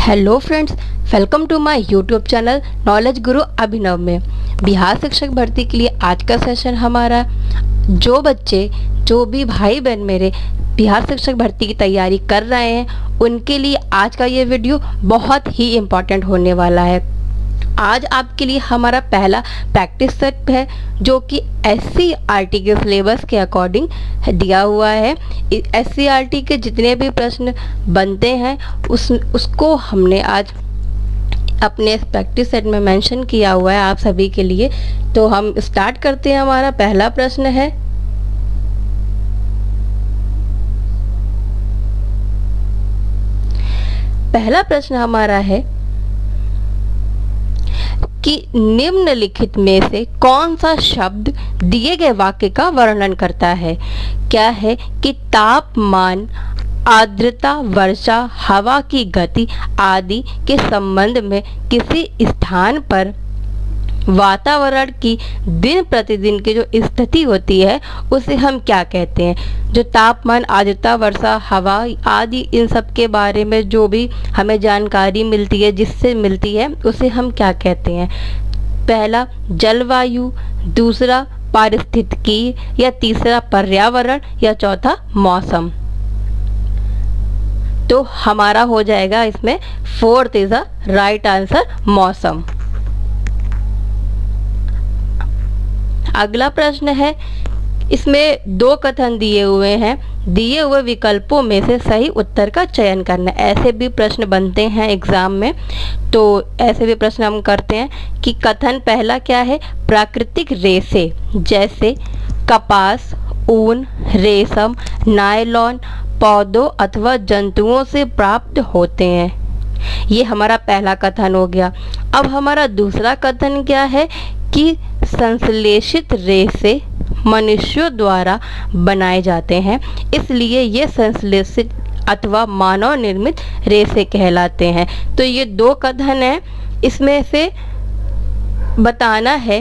Hello friends, welcome to my YouTube channel knowledge Guru Abhinav में। बिहार शिक्षक भर्ती के लिए आज का सेशन हमारा, जो भी भाई बहन मेरे बिहार शिक्षक भर्ती की तैयारी कर रहे हैं उनके लिए आज का ये वीडियो बहुत ही इम्पोर्टेंट होने वाला है। आज आपके लिए हमारा पहला प्रैक्टिस सेट है जो कि SCERT के सिलेबस के अकॉर्डिंग दिया हुआ है। SCERT के जितने भी प्रश्न बनते हैं उसको हमने आज अपने प्रैक्टिस सेट में मेंशन किया हुआ है आप सभी के लिए। तो हम स्टार्ट करते हैं। हमारा पहला प्रश्न है, हमारा है कि निम्नलिखित में से कौन सा शब्द दिए गए वाक्य का वर्णन करता है। क्या है कि तापमान, आर्द्रता, वर्षा, हवा की गति आदि के संबंध में किसी स्थान पर वातावरण की दिन प्रतिदिन की जो स्थिति होती है उसे हम क्या कहते हैं। जो तापमान, आर्द्रता, वर्षा, हवा आदि इन सब के बारे में जो भी हमें जानकारी मिलती है, जिससे मिलती है, उसे हम क्या कहते हैं। पहला जलवायु, दूसरा पारिस्थितिकी, या तीसरा पर्यावरण, या चौथा मौसम। तो हमारा हो जाएगा इसमें 4th is the right answer, मौसम। अगला प्रश्न है, इसमें 2 कथन दिए हुए हैं। दिए हुए विकल्पों में से सही उत्तर का चयन करना। ऐसे भी प्रश्न बनते हैं एग्जाम में, तो ऐसे भी प्रश्न हम करते हैं कि कथन पहला क्या है, प्राकृतिक रेशे जैसे कपास, ऊन, रेशम, नायलॉन पौधों अथवा जंतुओं से प्राप्त होते हैं। ये हमारा पहला कथन हो गया। अब हमारा दूसरा कथन क्या है कि संश्लेषित रेशे मनुष्यों द्वारा बनाए जाते हैं, इसलिए ये संश्लेषित अथवा मानव निर्मित रेशे कहलाते हैं। तो ये 2 कथन हैं। इसमें से बताना है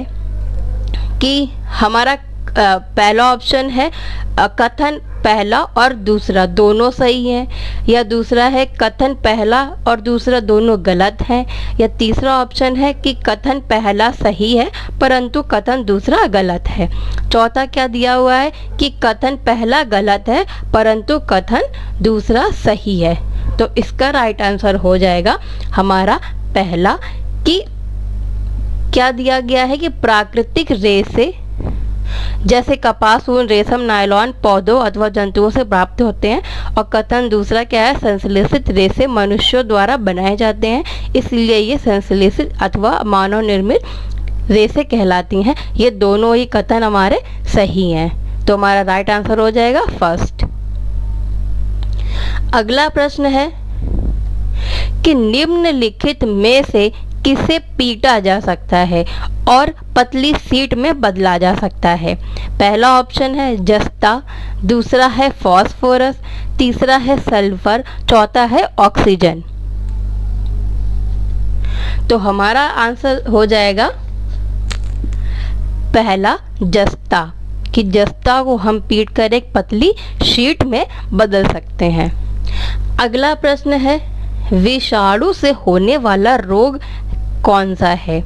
कि हमारा पहला ऑप्शन है कथन पहला और दूसरा दोनों सही हैं, या दूसरा है कथन पहला और दूसरा दोनों गलत हैं, या तीसरा ऑप्शन है कि कथन पहला सही है परंतु कथन दूसरा गलत है। चौथा क्या दिया हुआ है कि कथन पहला गलत है परंतु कथन दूसरा सही है। तो इसका राइट आंसर हो जाएगा हमारा पहला, कि क्या दिया गया है कि प्राकृतिक रेशे जैसे कपास, ऊन, रेशम, नायलॉन पौधों अथवा जंतुओं से प्राप्त होते हैं, और कथन दूसरा क्या है, संश्लेषित रेशे मनुष्यों द्वारा बनाए जाते हैं, इसलिए ये संश्लेषित अथवा मानव निर्मित रेशे कहलाती हैं। ये दोनों ही कथन हमारे सही हैं, तो हमारा राइट आंसर हो जाएगा फर्स्ट। अगला प्रश्न है कि निम्नलिखित में से किसे पीटा जा सकता है और पतली शीट में बदला जा सकता है। पहला ऑप्शन है जस्ता, दूसरा है फास्फोरस, तीसरा है सल्फर, चौथा है ऑक्सीजन। तो हमारा आंसर हो जाएगा पहला जस्ता, कि जस्ता को हम पीट कर एक पतली शीट में बदल सकते हैं। अगला प्रश्न है, विषाणु से होने वाला रोग कौन सा है।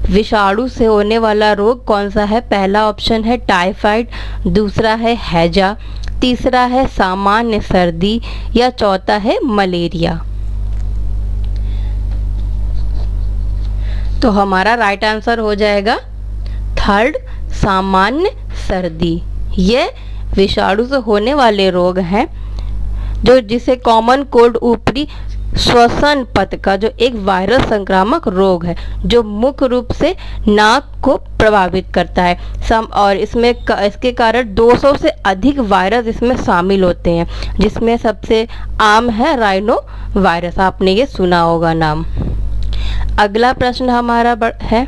विषाणु से होने वाला रोग कौन सा है। पहला ऑप्शन है टाइफाइड, दूसरा है हैजा, तीसरा है सामान्य सर्दी, या चौथा है मलेरिया। तो हमारा राइट आंसर हो जाएगा 3rd, सामान्य सर्दी। ये विषाणु से होने वाले रोग हैं जिसे कॉमन कोल्ड ऊपरी श्वसन पथ का जो एक वायरस संक्रामक रोग है जो मुख्य रूप से नाक को प्रभावित करता है। और इसके कारण 200 से अधिक वायरस इसमें शामिल होते हैं, जिसमें सबसे आम है राइनो वायरस, आपने ये सुना होगा नाम। अगला प्रश्न हमारा है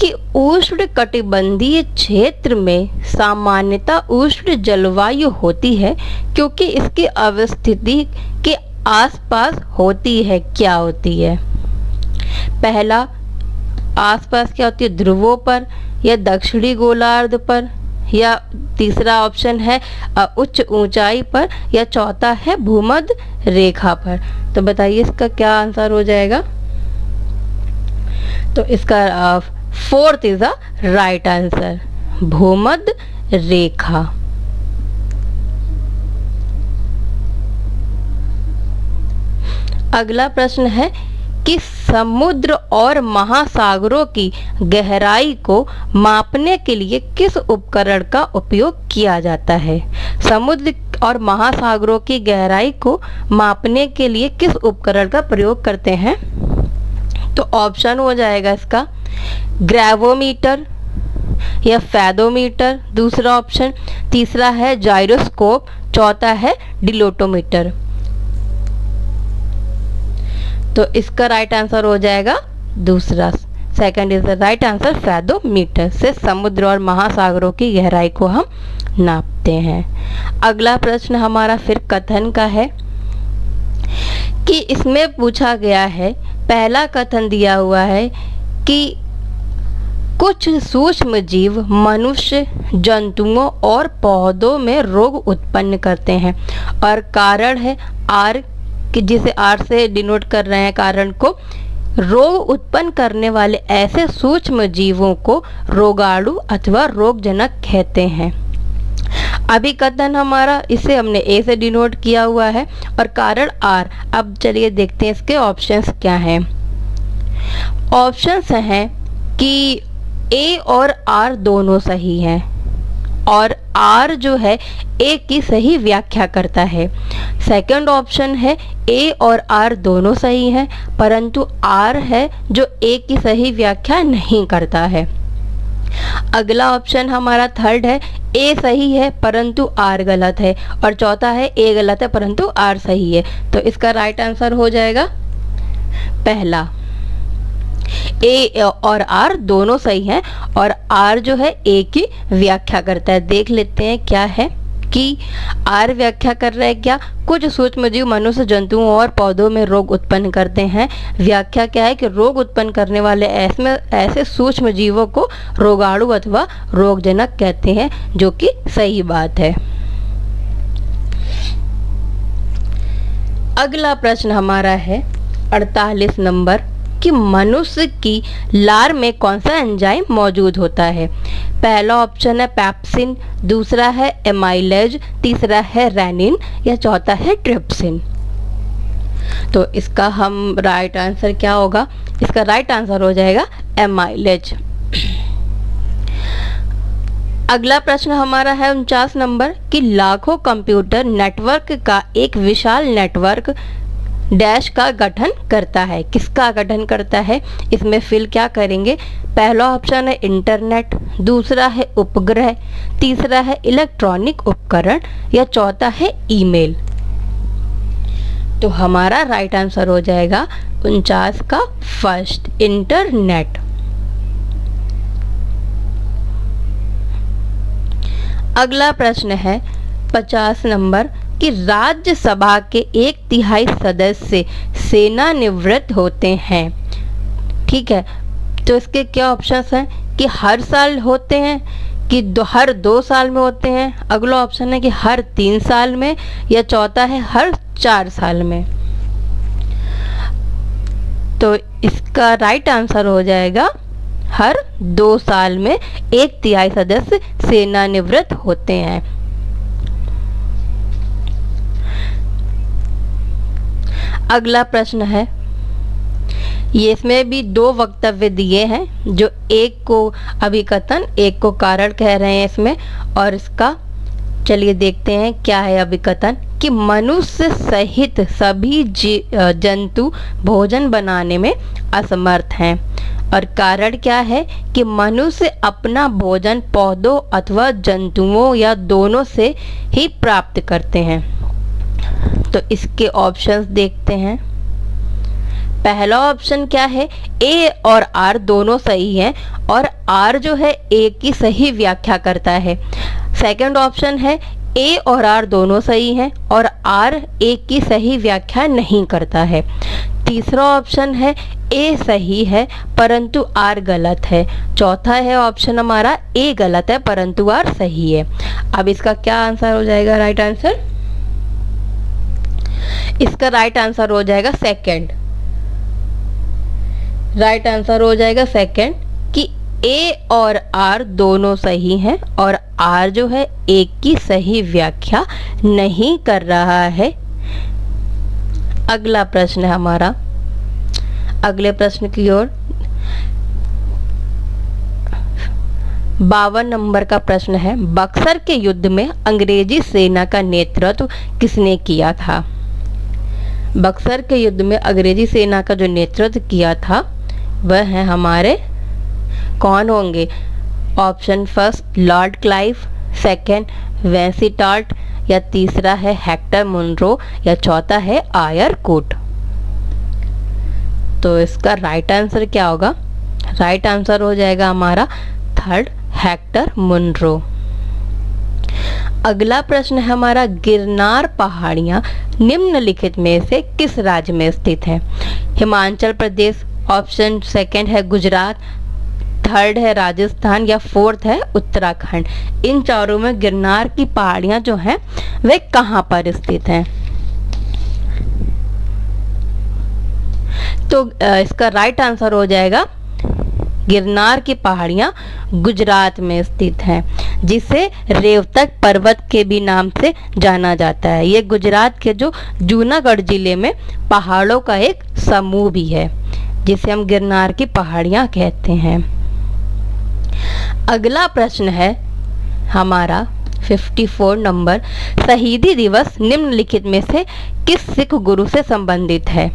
कि उष्ण कटिबंधीय क्षेत्र में सामान्यतः उष्ण जलवायु होती है क्योंकि इसकी अवस्थिति के आसपास होती है। क्या होती है। पहला, आसपास क्या होती है, ध्रुवों पर, या दक्षिणी गोलार्ध पर, या तीसरा ऑप्शन है उच्च ऊंचाई पर, या चौथा है भूमध्य रेखा पर। तो बताइए इसका क्या आंसर हो जाएगा। तो इसका fourth is the right answer, भूमध्य रेखा। अगला प्रश्न है कि समुद्र और महासागरों की गहराई को मापने के लिए किस उपकरण का उपयोग किया जाता है। समुद्र और महासागरों की गहराई को मापने के लिए किस उपकरण का प्रयोग करते हैं। तो ऑप्शन हो जाएगा इसका ग्रेवोमीटर या फैदोमीटर, दूसरा ऑप्शन, तीसरा है जाइरोस्कोप, चौथा है डिलोटोमीटर। तो इसका राइट आंसर हो जाएगा दूसरा, second is the right answer, fathometer से समुद्र और महासागरों की गहराई को हम नापते हैं। अगला प्रश्न हमारा फिर कथन का है कि इसमें पूछा गया है, पहला कथन दिया हुआ है कि कुछ सूक्ष्म जीव मनुष्य, जंतुओं और पौधों में रोग उत्पन्न करते हैं, और कारण है आर, कि जिसे आर से डिनोट कर रहे हैं कारण को। रोग उत्पन्न करने वाले ऐसे सूक्ष्म जीवों को रोगाणु अथवा रोगजनक कहते हैं। अभी कथन हमारा, इसे हमने ए से डिनोट किया हुआ है और कारण आर। अब चलिए देखते हैं इसके ऑप्शंस क्या हैं। ऑप्शंस हैं कि ए और आर दोनों सही हैं, और आर जो है ए की सही व्याख्या करता है। सेकंड ऑप्शन है ए और आर दोनों सही हैं, परंतु आर है जो ए की सही व्याख्या नहीं करता है। अगला ऑप्शन हमारा थर्ड है, ए सही है परंतु आर गलत है, और चौथा है ए गलत है परंतु आर सही है। तो इसका राइट आंसर हो जाएगा पहला, ए और आर दोनों सही हैं, और आर जो है ए की व्याख्या करता है। देख लेते हैं क्या है कि आर व्याख्या कर रहा है क्या, कुछ सूक्ष्मजीव मनुष्य, जंतुओं और पौधों में रोग उत्पन्न करते हैं। व्याख्या क्या है कि रोग उत्पन्न करने वाले ऐसे सूक्ष्म जीवों को रोगाणु अथवा रोगजनक कहते हैं, जो कि सही बात है। अगला प्रश्न हमारा है 48 नंबर कि मनुष्य की लार में कौन सा एंजाइम मौजूद होता है। पहला ऑप्शन है पेप्सिन, दूसरा है एमाइलेज, तीसरा है रेनिन, या चौथा है ट्रिप्सिन। तो इसका हम राइट आंसर क्या होगा, इसका राइट आंसर हो जाएगा एमाइलेज। अगला प्रश्न हमारा है 49 नंबर कि लाखों कंप्यूटर नेटवर्क का एक विशाल नेटवर्क डैश का गठन करता है। किसका गठन करता है, इसमें फिल क्या करेंगे। पहला ऑप्शन है इंटरनेट, दूसरा है उपग्रह, तीसरा है इलेक्ट्रॉनिक उपकरण, या चौथा है ईमेल। तो हमारा राइट आंसर हो जाएगा 49 का फर्स्ट, इंटरनेट। अगला प्रश्न है 50 नंबर कि राज्यसभा के 1/3 सदस्य सेवानिवृत्त होते हैं। ठीक है, तो इसके क्या ऑप्शंस हैं कि हर साल होते हैं, कि हर 2 साल में होते हैं, अगला ऑप्शन है कि हर 3 साल में, या चौथा है हर 4 साल में। तो इसका राइट आंसर हो जाएगा हर 2 साल में 1/3 सदस्य सेवानिवृत्त होते हैं। अगला प्रश्न है, ये इसमें भी 2 वक्तव्य दिए हैं, जो एक को अभिकथन, एक को कारण कह रहे हैं इसमें। और इसका चलिए देखते हैं क्या है अभिकथन कि मनुष्य सहित सभी जंतु भोजन बनाने में असमर्थ हैं, और कारण क्या है कि मनुष्य अपना भोजन पौधों अथवा जंतुओं या दोनों से ही प्राप्त करते हैं। तो इसके ऑप्शंस देखते हैं। पहला ऑप्शन क्या है, ए और आर दोनों सही हैं, और आर जो है ए की सही व्याख्या करता है। सेकंड ऑप्शन है ए और आर दोनों सही हैं, और आर ए की सही व्याख्या नहीं करता है। तीसरा ऑप्शन है ए सही है परंतु आर गलत है। चौथा है ऑप्शन हमारा ए गलत है परंतु आर सही है। अब इसका क्या आंसर हो जाएगा राइट आंसर? इसका राइट आंसर हो जाएगा सेकंड। राइट आंसर हो जाएगा सेकंड कि ए और आर दोनों सही हैं और आर जो है ए की सही व्याख्या नहीं कर रहा है। अगला प्रश्न है हमारा, अगले प्रश्न की ओर। 52 नंबर का प्रश्न है, बक्सर के युद्ध में अंग्रेजी सेना का नेतृत्व किसने किया था? बक्सर के युद्ध में अंग्रेजी सेना का जो नेतृत्व किया था वह है हमारे कौन होंगे? Option first Lord Clive, second Vansittart, या तीसरा है हेक्टर मुनरो, या चौथा है आयर कोट। तो इसका राइट आंसर क्या होगा? राइट आंसर हो जाएगा हमारा थर्ड हेक्टर मुनरो। अगला प्रश्न है हमारा, गिरनार पहाड़ियां निम्नलिखित में से किस राज्य में स्थित है? हिमाचल प्रदेश, ऑप्शन सेकंड है गुजरात, थर्ड है राजस्थान, या फोर्थ है उत्तराखंड। इन चारों में गिरनार की पहाड़ियां जो हैं वे कहां पर स्थित हैं? तो इसका राइट आंसर हो जाएगा गिरनार की पहाड़ियां गुजरात में स्थित हैं, जिसे रेवतक पर्वत के भी नाम से जाना जाता है। ये गुजरात के जो जूनागढ़ जिले में पहाड़ों का एक समूह भी है, जिसे हम गिरनार की पहाड़ियां कहते हैं। अगला प्रश्न है हमारा 54 नंबर, शहीदी दिवस निम्नलिखित में से किस सिख गुरु से संबंधित है?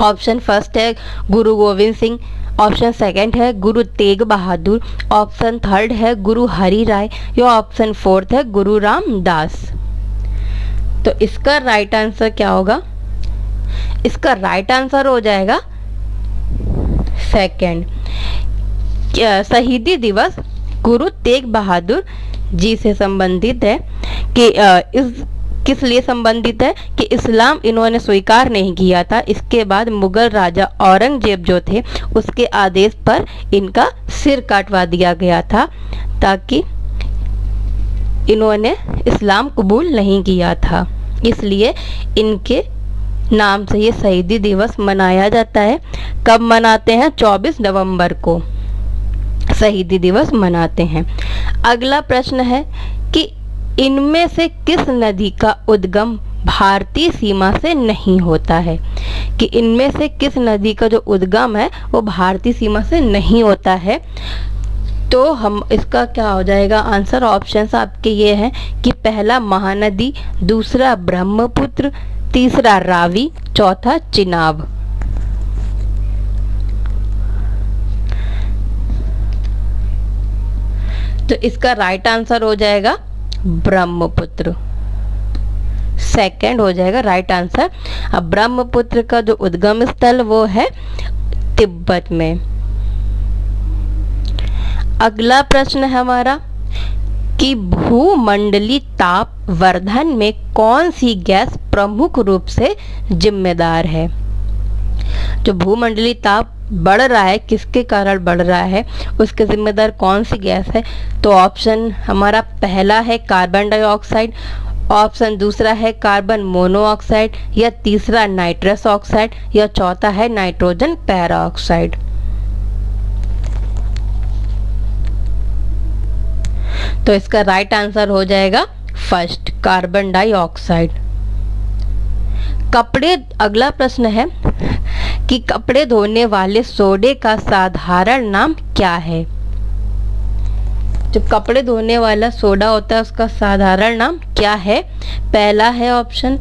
ऑप्शन फर्स्ट है गुरु गोविंद सिंह, ऑप्शन सेकंड है गुरु तेग बहादुर, ऑप्शन थर्ड है गुरु हरि राय, या ऑप्शन फोर्थ है गुरु रामदास। तो इसका राइट आंसर क्या होगा? इसका राइट आंसर हो जाएगा सेकंड। शहीदी दिवस गुरु तेग बहादुर जी से संबंधित है कि किस लिए संबंधित है कि इस्लाम इन्होंने स्वीकार नहीं किया था। इसके बाद मुगल राजा औरंगजेब जो थे उसके आदेश पर इनका सिर काटवा दिया गया था, ताकि इन्होंने इस्लाम कबूल नहीं किया था। इसलिए इनके नाम से ये शहीदी दिवस मनाया जाता है। कब मनाते हैं? 24 नवंबर को शहीदी दिवस मनाते हैं। अगला प्रश्न है कि इनमें से किस नदी का उद्गम भारतीय सीमा से नहीं होता है? कि इनमें से किस नदी का जो उद्गम है वो भारतीय सीमा से नहीं होता है। तो हम इसका क्या हो जाएगा आंसर? ऑप्शंस आपके ये हैं कि पहला महानदी, दूसरा ब्रह्मपुत्र, तीसरा रावी, चौथा चिनाब। तो इसका राइट आंसर हो जाएगा ब्रह्मपुत्र, सेकंड हो जाएगा राइट आंसर। अब ब्रह्मपुत्र का जो उद्गम स्थल वो है तिब्बत में। अगला प्रश्न है हमारा कि भूमंडलीय ताप वर्धन में कौन सी गैस प्रमुख रूप से जिम्मेदार है? जो भूमंडलीय ताप बढ़ रहा है किसके कारण बढ़ रहा है, उसके जिम्मेदार कौन सी गैस है? तो ऑप्शन हमारा पहला है कार्बन डाइऑक्साइड, ऑप्शन दूसरा है कार्बन मोनोऑक्साइड, या तीसरा नाइट्रस ऑक्साइड, या चौथा है नाइट्रोजन पैराऑक्साइड। तो इसका राइट आंसर हो जाएगा फर्स्ट कार्बन डाइऑक्साइड। कपड़े, अगला प्रश्न है कि कपड़े धोने वाले सोडे का साधारण नाम क्या है? जो कपड़े धोने वाला सोडा होता है उसका साधारण नाम क्या है? पहला है ऑप्शन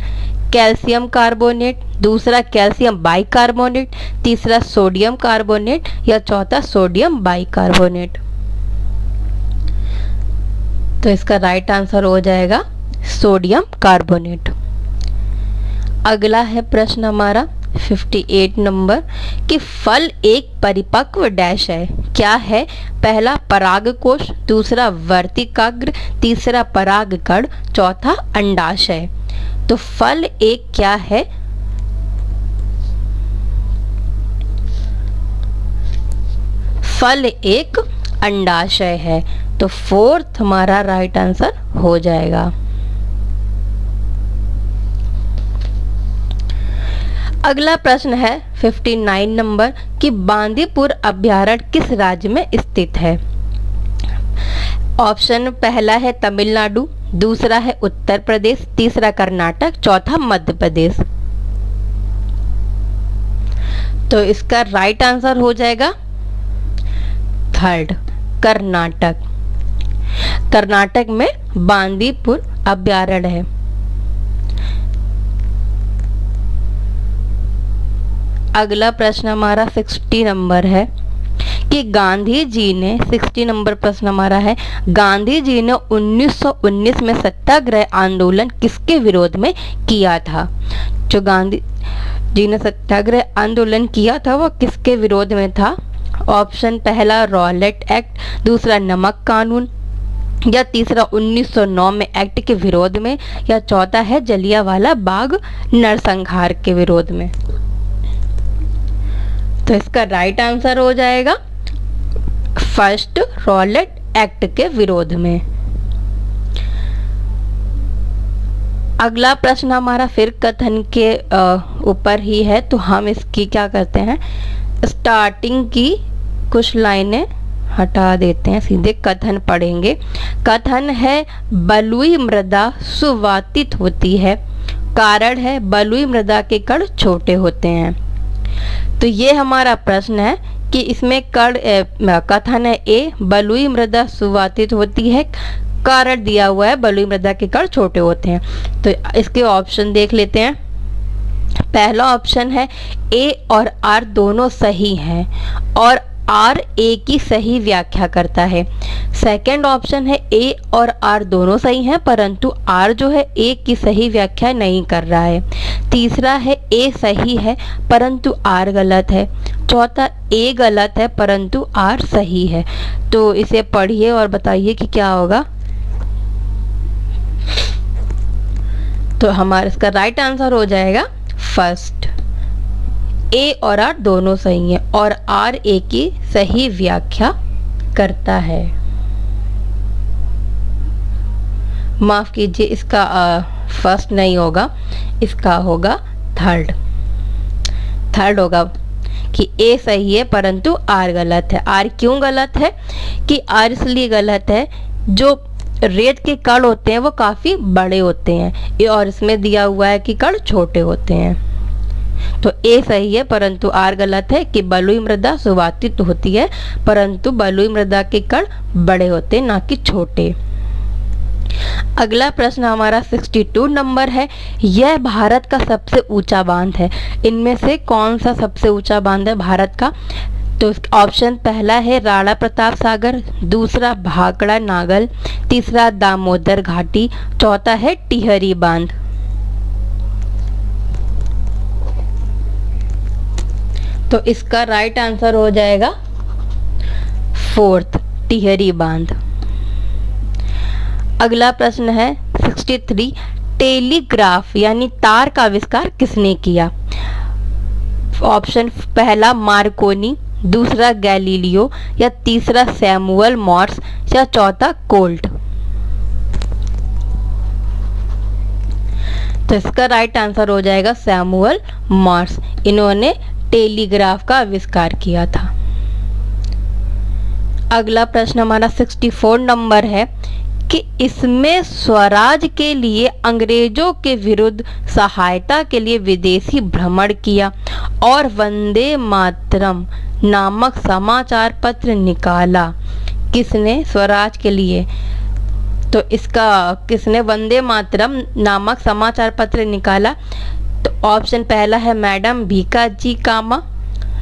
कैल्शियम कार्बोनेट, दूसरा कैल्शियम बाइकार्बोनेट, तीसरा सोडियम कार्बोनेट, या चौथा सोडियम बाइकार्बोनेट। तो इसका राइट आंसर हो जाएगा सोडियम कार्बोनेट। अगला है प्रश्न हमारा 58 नंबर कि फल एक परिपक्व डैश है, क्या है? पहला परागकोश, दूसरा वर्तिकाग्र, तीसरा परागकण, चौथा अंडाशय। तो फल एक क्या है? फल एक अंडाशय है। तो फोर्थ हमारा राइट आंसर हो जाएगा। अगला प्रश्न है 59 नंबर कि बांदीपुर अभ्यारण्य किस राज्य में स्थित है। ऑप्शन पहला है तमिलनाडु, दूसरा है उत्तर प्रदेश, तीसरा कर्नाटक, चौथा मध्य प्रदेश। तो इसका राइट आंसर हो जाएगा थर्ड, कर्नाटक। कर्नाटक में बांदीपुर अभ्यारण्य है। अगला प्रश्न हमारा 60 नंबर है कि गांधी जी ने 60 नंबर प्रश्न हमारा है, गांधी जी ने 1919 में सत्याग्रह आंदोलन किसके विरोध में किया था। जो गांधी जी ने सत्याग्रह आंदोलन किया था वो किसके विरोध में था। ऑप्शन पहला रॉलेट एक्ट, दूसरा नमक कानून, या तीसरा 1909 में एक्ट के विरोध में, या चौथा है जलियांवाला बाग नरसंहार के विरोध में। तो इसका राइट आंसर हो जाएगा फर्स्ट, रॉलेट एक्ट के विरोध में। अगला प्रश्न हमारा फिर कथन के ऊपर ही है, तो हम इसकी क्या करते हैं, स्टार्टिंग की कुछ लाइनें हटा देते हैं, सीधे कथन पढ़ेंगे। कथन है बलुई मृदा सुवातित होती है। कारण है बलुई मृदा के कण छोटे होते हैं। तो ये हमारा प्रश्न है कि इसमें कथन है ए, बलुई मृदा सुवातित होती है, कारण दिया हुआ है बलुई मृदा के कण छोटे होते हैं। तो इसके ऑप्शन देख लेते हैं। पहला ऑप्शन है ए और आर दोनों सही हैं और आर ए की सही व्याख्या करता है। सेकंड ऑप्शन है ए और आर दोनों सही हैं परंतु आर जो है ए की सही व्याख्या नहीं कर रहा है। तीसरा है ए सही है परंतु आर गलत है। चौथा ए गलत है परंतु आर सही है। तो इसे पढ़िए और बताइए कि क्या होगा। तो हमारा इसका राइट आंसर हो जाएगा फर्स्ट, ए और आर दोनों सही हैं और आर ए की सही व्याख्या करता है। माफ कीजिए, इसका फर्स्ट नहीं होगा, इसका होगा थर्ड। थर्ड होगा कि ए सही है परंतु आर गलत है। आर क्यों गलत है कि आर इसलिए गलत है, जो रेत के कण होते हैं वो काफ़ी बड़े होते हैं और इसमें दिया हुआ है कि कण छोटे होते हैं। तो ए सही है परंतु आर गलत है कि बलुई मृदा सुवातित होती है परंतु बलुई मृदा के कण बड़े होते हैं ना कि छोटे। अगला प्रश्न हमारा 62 नंबर है, यह भारत का सबसे ऊंचा बांध है। इनमें से कौन सा सबसे ऊंचा बांध है भारत का। तो ऑप्शन पहला है राणा प्रताप सागर, दूसरा भाखड़ा नागल, तीसरा दामोदर घाटी, चौथा है टिहरी बांध। तो इसका राइट आंसर हो जाएगा फोर्थ, टिहरी बांध। अगला प्रश्न है 63, टेलीग्राफ यानी तार का आविष्कार किसने किया। ऑप्शन पहला मार्कोनी, दूसरा गैलीलियो, या तीसरा सैमुअल मॉर्स, या चौथा कोल्ट। तो इसका राइट आंसर हो जाएगा सैमुअल मॉर्स। इन्होंने टेलीग्राफ का आविष्कार किया था। अगला प्रश्न हमारा 64 नंबर है कि इसमें स्वराज के लिए अंग्रेजों के विरुद्ध सहायता के लिए विदेशी भ्रमण किया और वंदे मातरम नामक समाचार पत्र निकाला। किसने स्वराज के लिए। तो इसका किसने वंदे मातरम नामक समाचार पत्र निकाला। तो ऑप्शन पहला है मैडम भीकाजी कामा,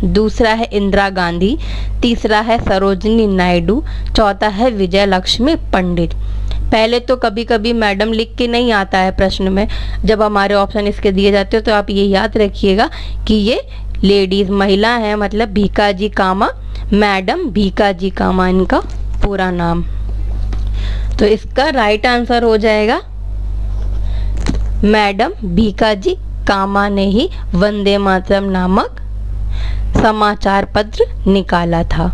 दूसरा है इंदिरा गांधी, तीसरा है सरोजिनी नायडू, चौथा है विजय लक्ष्मी पंडित। पहले तो कभी कभी मैडम लिख के नहीं आता है प्रश्न में, जब हमारे ऑप्शन इसके दिए जाते हो तो आप ये याद रखिएगा कि ये लेडीज महिला है, मतलब भीकाजी कामा, मैडम भीकाजी कामा इनका पूरा नाम। तो इसका राइट आंसर हो जाएगा मैडम भीकाजी कामा ने ही वंदे मातरम नामक समाचार पत्र निकाला था।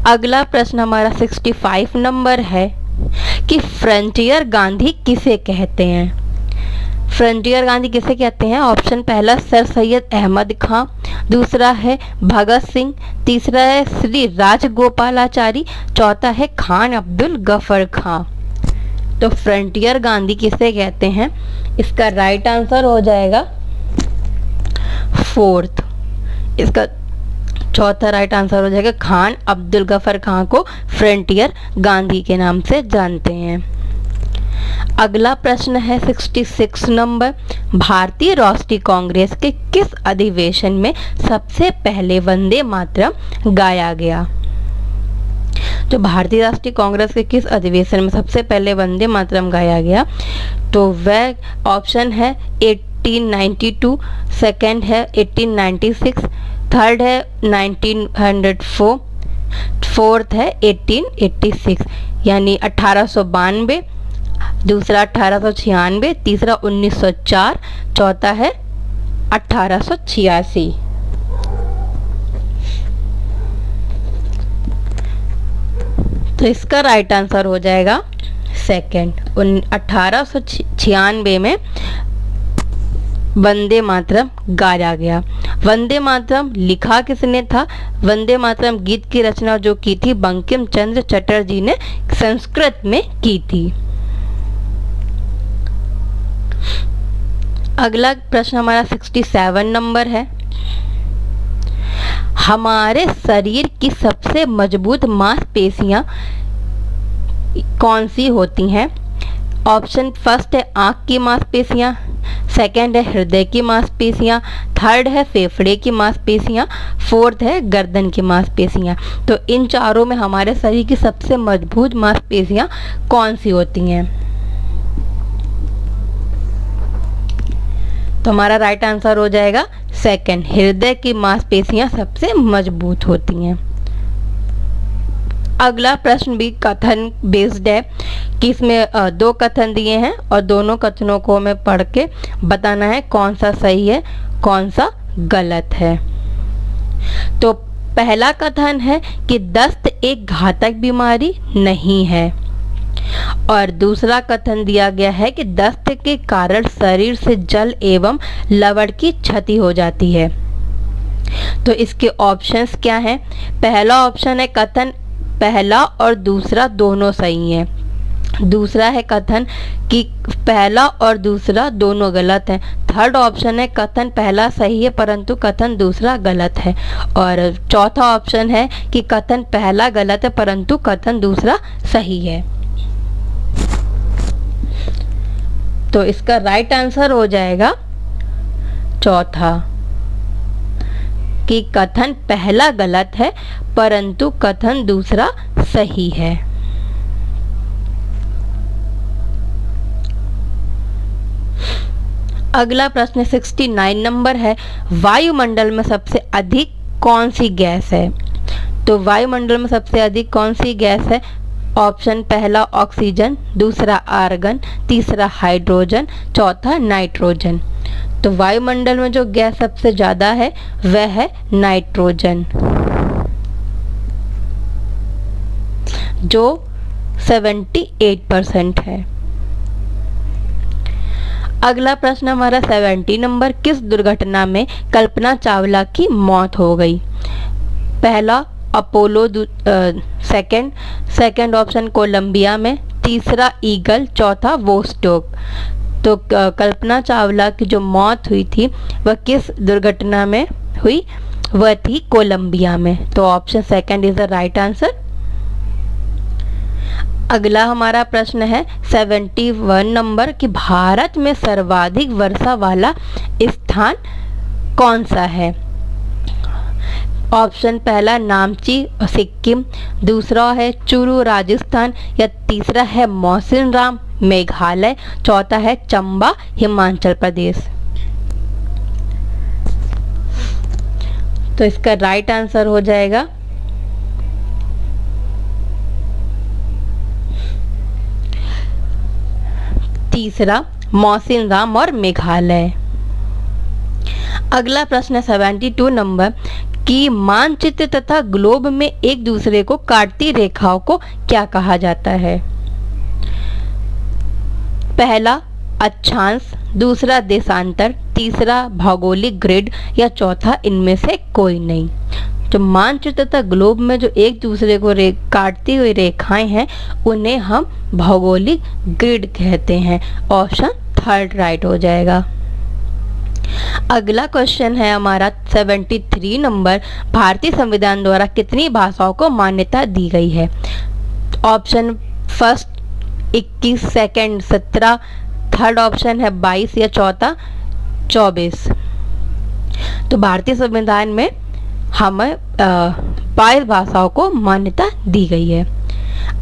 अगला प्रश्न हमारा 65 नंबर है कि फ्रंटियर गांधी किसे कहते हैं। फ्रंटियर गांधी किसे कहते हैं? ऑप्शन पहला सर सैयद अहमद खां, दूसरा है भगत सिंह, तीसरा है श्री राजगोपालाचारी, चौथा है खान अब्दुल गफर खां। तो फ्रंटियर गांधी किसे कहते हैं? इसका राइट आंसर हो जाएगा फोर्थ। इसका चौथा राइट आंसर हो जाएगा खान अब्दुल गफर खां को फ्रंटियर गांधी के नाम से जानते हैं। अगला प्रश्न है 66 नंबर, भारतीय राष्ट्रीय कांग्रेस के किस अधिवेशन में सबसे पहले वंदे मातरम गाया गया? तो भारतीय राष्ट्रीय कांग्रेस के किस अधिवेशन में सबसे पहले वंदे मातरम गाया गया? तो वह ऑप्शन है 1892, सेकंड है 1896, थर्ड है 1904, फोर्थ है 1886 यानी 1892, दूसरा 1896, तीसरा 1904, चौथा है 1886। तो इसका राइट आंसर हो जाएगा सेकंड। 1896 में वंदे मातरम गाया गया। वंदे मातरम लिखा किसने था? वंदे मातरम गीत की रचना जो की थी बंकिम चंद्र चटर्जी ने संस्कृत में की थी। अगला प्रश्न हमारा 67 नंबर है, हमारे शरीर की सबसे मजबूत मांसपेशियां कौन सी होती हैं? ऑप्शन फर्स्ट है आंख की मांसपेशियां, सेकंड है हृदय की मांसपेशियां, थर्ड है फेफड़े की मांसपेशियां, फोर्थ है गर्दन की मांसपेशियां। तो इन चारों में हमारे शरीर की सबसे मजबूत मांसपेशियां कौन सी होती हैं? तो हमारा राइट आंसर हो जाएगा सेकंड, हृदय की मांसपेशियां सबसे मजबूत होती हैं। अगला प्रश्न भी कथन बेस्ड है कि इसमें दो कथन दिए हैं और दोनों कथनों को हमें पढ़ के बताना है कौन सा सही है कौन सा गलत है। तो पहला कथन है कि दस्त एक घातक बीमारी नहीं है, और दूसरा कथन दिया गया है कि दस्त के कारण शरीर से जल एवं लवण की क्षति हो जाती है। तो इसके ऑप्शंस क्या हैं? पहला ऑप्शन है कथन पहला और दूसरा दोनों सही हैं। दूसरा है कथन कि पहला और दूसरा दोनों गलत हैं। थर्ड ऑप्शन है कथन पहला सही है परंतु कथन दूसरा गलत है। और चौथा ऑप्शन है कि कथन पहला गलत है परंतु कथन दूसरा सही है। तो इसका राइट आंसर हो जाएगा चौथा, कि कथन पहला गलत है परंतु कथन दूसरा सही है। अगला प्रश्न 69 नंबर है, वायुमंडल में सबसे अधिक कौन सी गैस है? तो वायुमंडल में सबसे अधिक कौन सी गैस है? ऑप्शन पहला ऑक्सीजन, दूसरा आर्गन, तीसरा हाइड्रोजन, चौथा नाइट्रोजन। तो वायुमंडल में जो गैस सबसे ज़्यादा है वह है नाइट्रोजन, जो 78% है। अगला प्रश्न हमारा 70 नंबर, किस दुर्घटना में कल्पना चावला की मौत हो गई? पहला अपोलो, सेकंड ऑप्शन कोलंबिया में, तीसरा ईगल, चौथा वोस्टोक। तो कल्पना चावला की जो मौत हुई थी वह किस दुर्घटना में हुई? वह थी कोलंबिया में। तो option second is the right answer. अगला हमारा प्रश्न है 71 नंबर, कि भारत में सर्वाधिक वर्षा वाला स्थान कौन सा है? ऑप्शन पहला नामची सिक्किम, दूसरा है चुरू राजस्थान, या तीसरा है मौसिनराम मेघालय, चौथा है चंबा हिमाचल प्रदेश। तो इसका राइट आंसर हो जाएगा तीसरा मौसिनराम और मेघालय। अगला प्रश्न 72 नंबर, कि मानचित्र तथा ग्लोब में एक दूसरे को काटती रेखाओं को क्या कहा जाता है? पहला अक्षांश, दूसरा देशांतर, तीसरा भौगोलिक ग्रिड या चौथा इनमें से कोई नहीं। तो मानचित्र तथा ग्लोब में जो एक दूसरे को काटती हुई रेखाएं हैं उन्हें हम भौगोलिक ग्रिड कहते हैं। ऑप्शन थर्ड राइट हो जाएगा। अगला क्वेश्चन है हमारा 73 नंबर, भारतीय संविधान द्वारा कितनी भाषाओं को मान्यता दी गई है? Option first 21, second 17, third option है 22 या चौथा 24। तो भारतीय संविधान में हमें 22 भाषाओं को मान्यता दी गई है।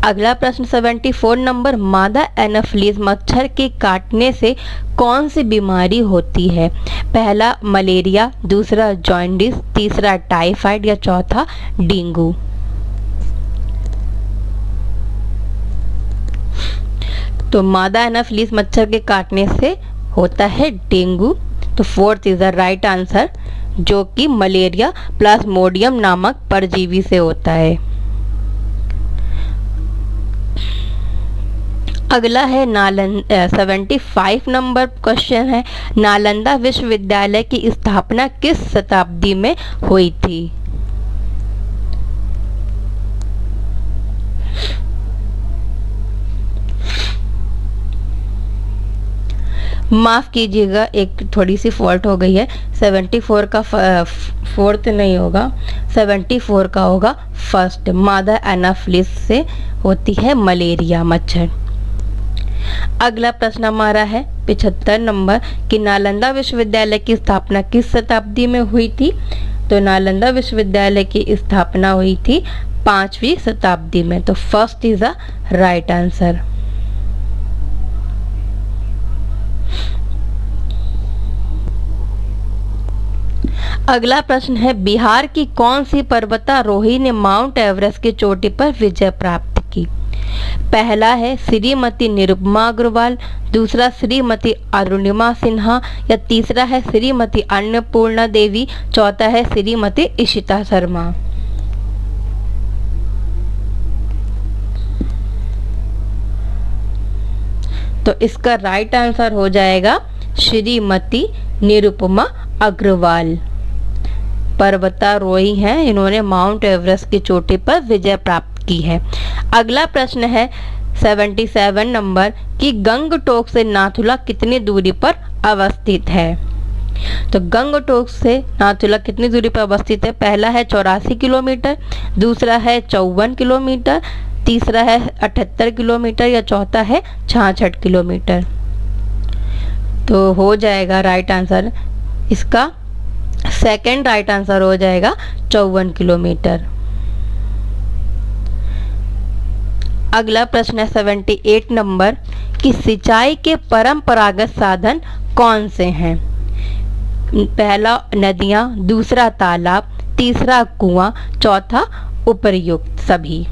अगला प्रश्न 74 नंबर, मादा एनाफिलीज मच्छर के काटने से कौन सी बीमारी होती है? पहला मलेरिया, दूसरा जॉन्डिस, तीसरा टाइफाइड या चौथा डेंगू। तो मादा एनाफिलीज मच्छर के काटने से होता है डेंगू। तो fourth is the right answer, जो कि मलेरिया प्लाज्मोडियम नामक परजीवी से होता है। अगला है 75 नंबर क्वेश्चन है, नालंदा विश्वविद्यालय की स्थापना किस शताब्दी में हुई थी? माफ कीजिएगा, एक थोड़ी सी फॉल्ट हो गई है। 74 का फोर्थ नहीं होगा, 74 का होगा फर्स्ट। मादा एनाफिलीज से होती है मलेरिया मच्छर। अगला प्रश्न हमारा है 75 नंबर कि नालंदा विश्वविद्यालय की स्थापना किस शताब्दी में हुई थी? तो नालंदा विश्वविद्यालय की स्थापना हुई थी 5वीं शताब्दी में। तो first is the right answer. अगला प्रश्न है, बिहार की कौन सी पर्वतारोही ने माउंट एवरेस्ट की चोटी पर विजय प्राप्त की? पहला है श्रीमती निरुपमा अग्रवाल, दूसरा श्रीमती अरुणिमा सिन्हा या तीसरा है श्रीमती अन्नपूर्णा देवी, चौथा है श्रीमती इशिता शर्मा। तो इसका राइट आंसर हो जाएगा श्रीमती निरुपमा अग्रवाल। पर्वतारोही हैं, इन्होंने माउंट एवरेस्ट की चोटी पर विजय प्राप्त की है। अगला प्रश्न है 77 नंबर कि गंगटोक से नाथुला कितनी दूरी पर अवस्थित है? तो गंगटोक से नाथुला कितनी दूरी पर अवस्थित है? पहला है 84 किलोमीटर, दूसरा है 54 किलोमीटर, तीसरा है 78 किलोमीटर या चौथा है 66 किलोमीटर। तो हो जाएगा राइट आंसर, इसका सेकंड राइट आंसर हो जाएगा 54 किलोमीटर। अगला प्रश्न है 78 नंबर कि सिंचाई के परंपरागत साधन कौन से हैं? पहला नदियां, दूसरा तालाब, तीसरा कुआं, चौथा उपर्युक्त सभी।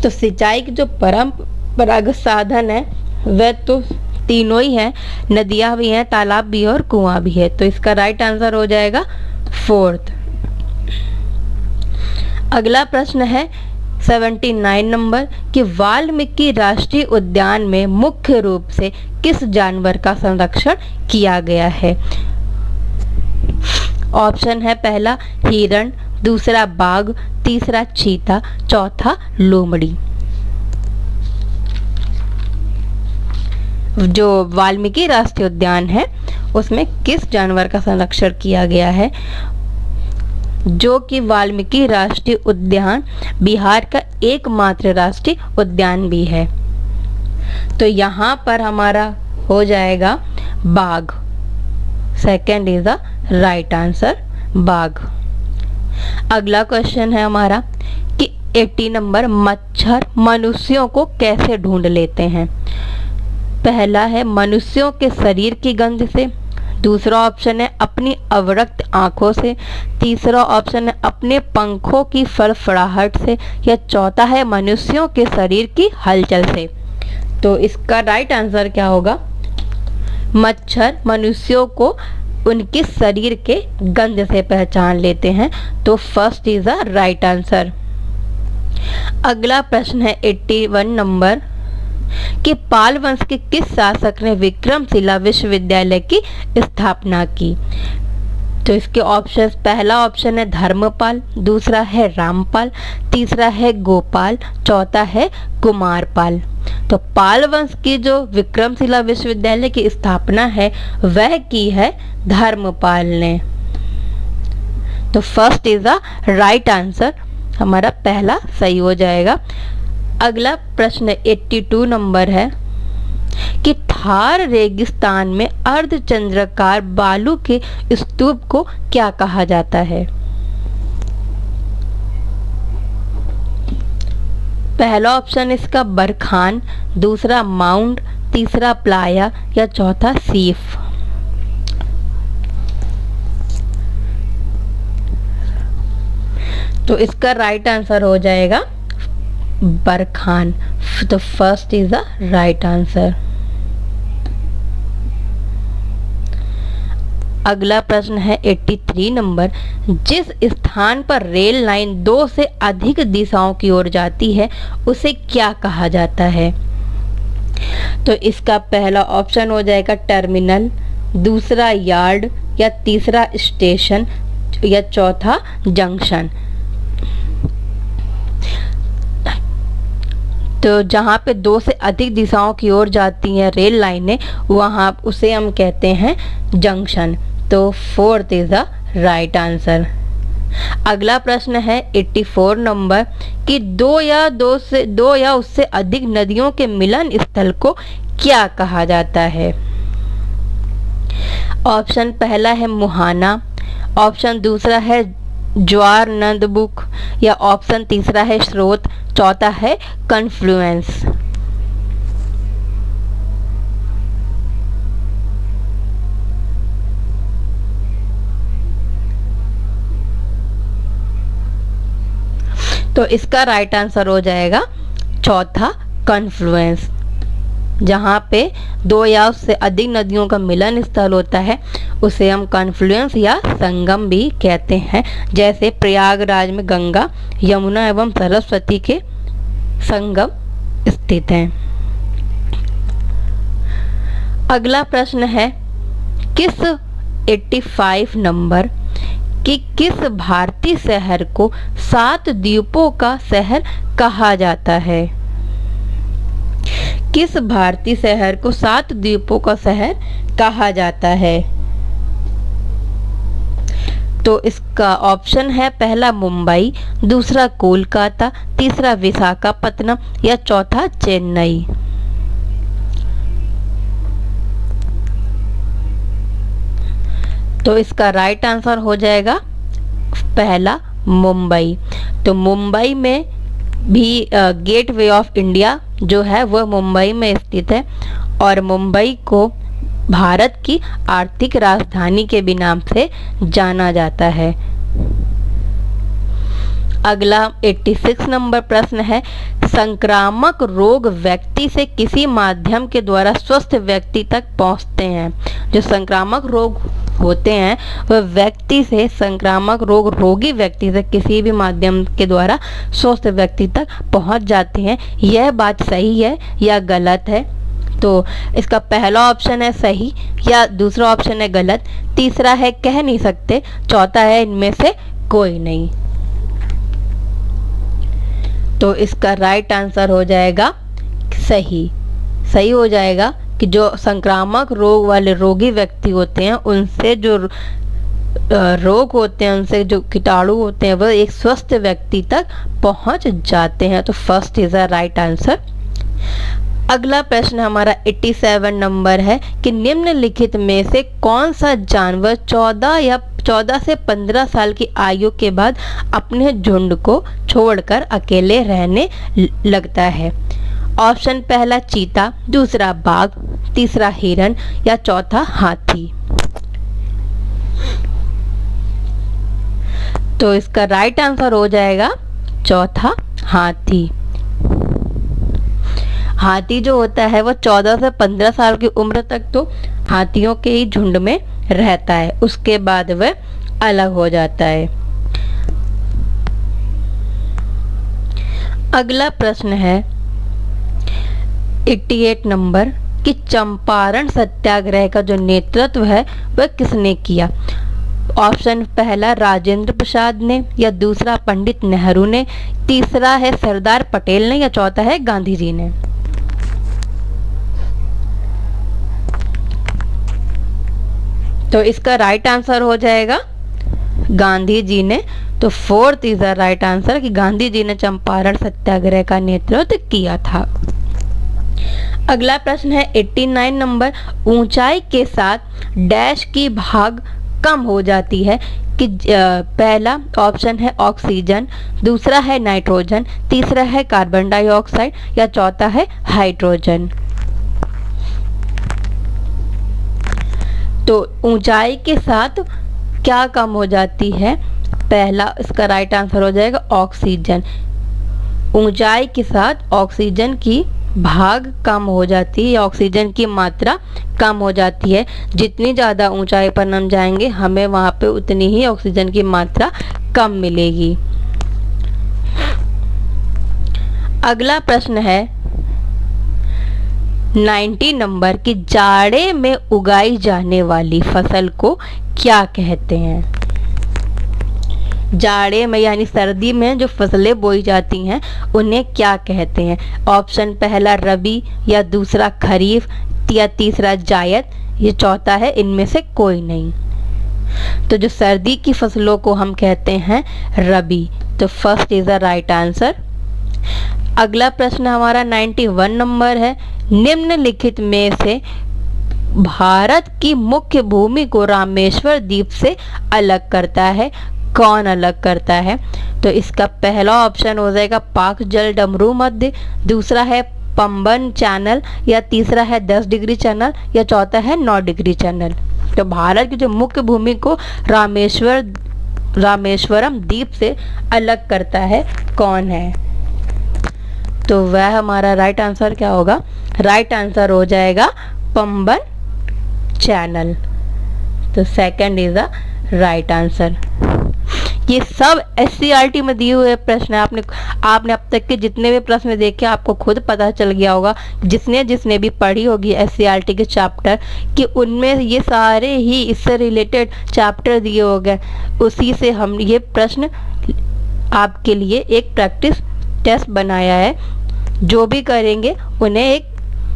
तो सिंचाई के जो परंपरागत साधन है वह तो तीनों ही हैं, नदियां भी हैं, तालाब भी है और कुआं भी है। तो इसका राइट आंसर हो जाएगा फोर्थ। अगला प्रश्न है 79 नंबर कि वाल्मीकि राष्ट्रीय उद्यान में मुख्य रूप से किस जानवर का संरक्षण किया गया है? ऑप्शन है पहला हिरण, दूसरा बाघ, तीसरा चीता, चौथा लोमड़ी। जो वाल्मीकि राष्ट्रीय उद्यान है उसमें किस जानवर का संरक्षण किया गया है? जो कि वाल्मीकि राष्ट्रीय उद्यान बिहार का एकमात्र राष्ट्रीय उद्यान भी है। तो यहाँ पर हमारा हो जाएगा बाघ। Second is the right answer, बाघ। अगला क्वेश्चन है हमारा कि 80 नंबर मच्छर मनुष्यों को कैसे ढूंढ लेते हैं? पहला है मनुष्यों के शरीर की गंध से, दूसरा ऑप्शन है अपनी अवरक्त आंखों से, तीसरा ऑप्शन है अपने पंखों की फड़फड़ाहट से या चौथा है मनुष्यों के शरीर की हलचल से। तो इसका राइट आंसर क्या होगा? मच्छर मनुष्यों को उनके शरीर के गंध से पहचान लेते हैं। तो first is the right answer. अगला प्रश्न है 81 नंबर कि पाल वंश के किस शासक ने विक्रमशिला विश्वविद्यालय की स्थापना की। तो इसके ऑप्शंस, पहला ऑप्शन है धर्मपाल, दूसरा है रामपाल, तीसरा है गोपाल, चौथा है कुमारपाल। तो पाल वंश की जो विक्रमशिला विश्वविद्यालय की स्थापना है वह की है धर्मपाल ने। तो first is the right answer, हमारा पहला सही हो जाएगा। अगला प्रश्न 82 नंबर है कि थार रेगिस्तान में अर्धचंद्राकार बालू के स्तूप को क्या कहा जाता है। पहला ऑप्शन इसका बरखान, दूसरा माउंट, तीसरा प्लाया या चौथा सीफ। तो इसका राइट आंसर हो जाएगा बरखान। तो first is the right answer. अगला प्रश्न है 83 नंबर, जिस स्थान पर रेल लाइन 2 से अधिक दिशाओं की ओर जाती है उसे क्या कहा जाता है। तो इसका पहला ऑप्शन हो जाएगा टर्मिनल, दूसरा यार्ड या तीसरा स्टेशन या चौथा जंक्शन। तो जहाँ पे 2 से अधिक दिशाओं की ओर जाती हैं रेल लाइनें, वहाँ उसे हम कहते हैं जंक्शन। तो fourth is the right answer. अगला प्रश्न है 84 नंबर कि दो या उससे अधिक नदियों के मिलन स्थल को क्या कहा जाता है। ऑप्शन पहला है मुहाना, ऑप्शन दूसरा है ज्वार नंदबुक या ऑप्शन तीसरा है स्रोत, चौथा है कन्फ्लुएंस। तो इसका राइट आंसर हो जाएगा चौथा कन्फ्लुएंस। जहाँ पे 2 या उससे अधिक नदियों का मिलन स्थल होता है उसे हम कन्फ्लुएंस या संगम भी कहते हैं। जैसे प्रयागराज में गंगा, यमुना एवं सरस्वती के संगम स्थित हैं। अगला प्रश्न है किस 85 नंबर कि किस भारतीय शहर को 7 द्वीपों का शहर कहा जाता है। किस भारतीय शहर को 7 द्वीपों का शहर कहा जाता है। तो इसका ऑप्शन है पहला मुंबई, दूसरा कोलकाता, तीसरा विशाखापत्तनम या चौथा चेन्नई। तो इसका राइट आंसर हो जाएगा पहला मुंबई। तो मुंबई में भी गेटवे ऑफ इंडिया जो है वह मुंबई में स्थित है और मुंबई को भारत की आर्थिक राजधानी के भी नाम से जाना जाता है। अगला 86 नंबर प्रश्न है संक्रामक रोग व्यक्ति से किसी माध्यम के द्वारा स्वस्थ व्यक्ति तक पहुंचते हैं। जो संक्रामक रोग होते हैं वह व्यक्ति से, संक्रामक रोग रोगी व्यक्ति से किसी भी माध्यम के द्वारा स्वस्थ व्यक्ति तक पहुंच जाते हैं। यह बात सही है या गलत है। तो इसका पहला ऑप्शन है सही या दूसरा ऑप्शन है गलत, तीसरा है कह नहीं सकते, चौथा है इनमें से कोई नहीं। तो इसका राइट आंसर हो जाएगा सही। सही हो जाएगा कि जो संक्रामक रोग वाले रोगी व्यक्ति होते हैं उनसे जो रोग होते हैं, उनसे जो कीटाणु होते हैं वह एक स्वस्थ व्यक्ति तक पहुंच जाते हैं। तो first is the right answer. अगला प्रश्न हमारा 87 नंबर है कि निम्नलिखित में से कौन सा जानवर 14 से 15 साल की आयु के बाद अपने झुंड को छोड़कर अकेले रहने लगता है। ऑप्शन पहला चीता, दूसरा बाघ, तीसरा हिरन या चौथा हाथी। तो इसका राइट आंसर हो जाएगा चौथा हाथी। हाथी जो होता है वो 14 से 15 साल की उम्र तक तो हाथियों के ही झुंड में रहता है, उसके बाद वह अलग हो जाता है। अगला प्रश्न है 88 नंबर कि चंपारण सत्याग्रह का जो नेतृत्व है वह किसने किया। ऑप्शन पहला राजेंद्र प्रसाद ने, या दूसरा पंडित नेहरू ने, तीसरा है सरदार पटेल ने, या चौथा है गांधी जी ने। तो इसका राइट आंसर हो जाएगा गांधी जी ने। तो fourth is the right answer कि गांधी जी ने चंपारण सत्याग्रह का नेतृत्व किया था। अगला प्रश्न है 89 नंबर, ऊंचाई के साथ डैश की भाग कम हो जाती है कि पहला ऑप्शन है ऑक्सीजन, दूसरा है नाइट्रोजन, तीसरा है कार्बन डाइऑक्साइड, या चौथा है हाइड्रोजन। तो ऊंचाई के साथ क्या कम हो जाती है, पहला इसका राइट आंसर हो जाएगा ऑक्सीजन। ऊंचाई के साथ ऑक्सीजन की भाग कम हो जाती है, ऑक्सीजन की मात्रा कम हो जाती है। जितनी ज़्यादा ऊंचाई पर हम जाएंगे हमें वहाँ पे उतनी ही ऑक्सीजन की मात्रा कम मिलेगी। अगला प्रश्न है 90 नंबर कि जाड़े में उगाई जाने वाली फसल को क्या कहते हैं। जाड़े में यानी सर्दी में जो फसलें बोई जाती हैं उन्हें क्या कहते हैं। ऑप्शन पहला रबी, या दूसरा खरीफ, या तीसरा जायद, ये चौथा है इनमें से कोई नहीं। तो जो सर्दी की फसलों को हम कहते हैं रबी। तो first is the right answer. अगला प्रश्न हमारा 91 नंबर है, निम्नलिखित में से भारत की मुख्य भूमि को रामेश्वर द्वीप से अलग करता है, कौन अलग करता है। तो इसका पहला ऑप्शन हो जाएगा पाक जल डमरू मध्य, दूसरा है पंबन चैनल, या तीसरा है 10 डिग्री चैनल, या चौथा है 9 डिग्री चैनल। तो भारत की जो मुख्य भूमि को रामेश्वरम द्वीप से अलग करता है कौन है। तो वह हमारा राइट आंसर क्या होगा, राइट आंसर हो जाएगा पंबन चैनल। तो second is the right answer. ये सब SCERT में दिए हुए प्रश्न है। आपने अब तक के जितने भी प्रश्न देखे आपको खुद पता चल गया होगा, जिसने भी पढ़ी होगी SCERT के चैप्टर, कि उनमें ये सारे ही इससे रिलेटेड चैप्टर दिए हो गए। उसी से हम ये प्रश्न आपके लिए एक प्रैक्टिस टेस्ट बनाया है। जो भी करेंगे उन्हें एक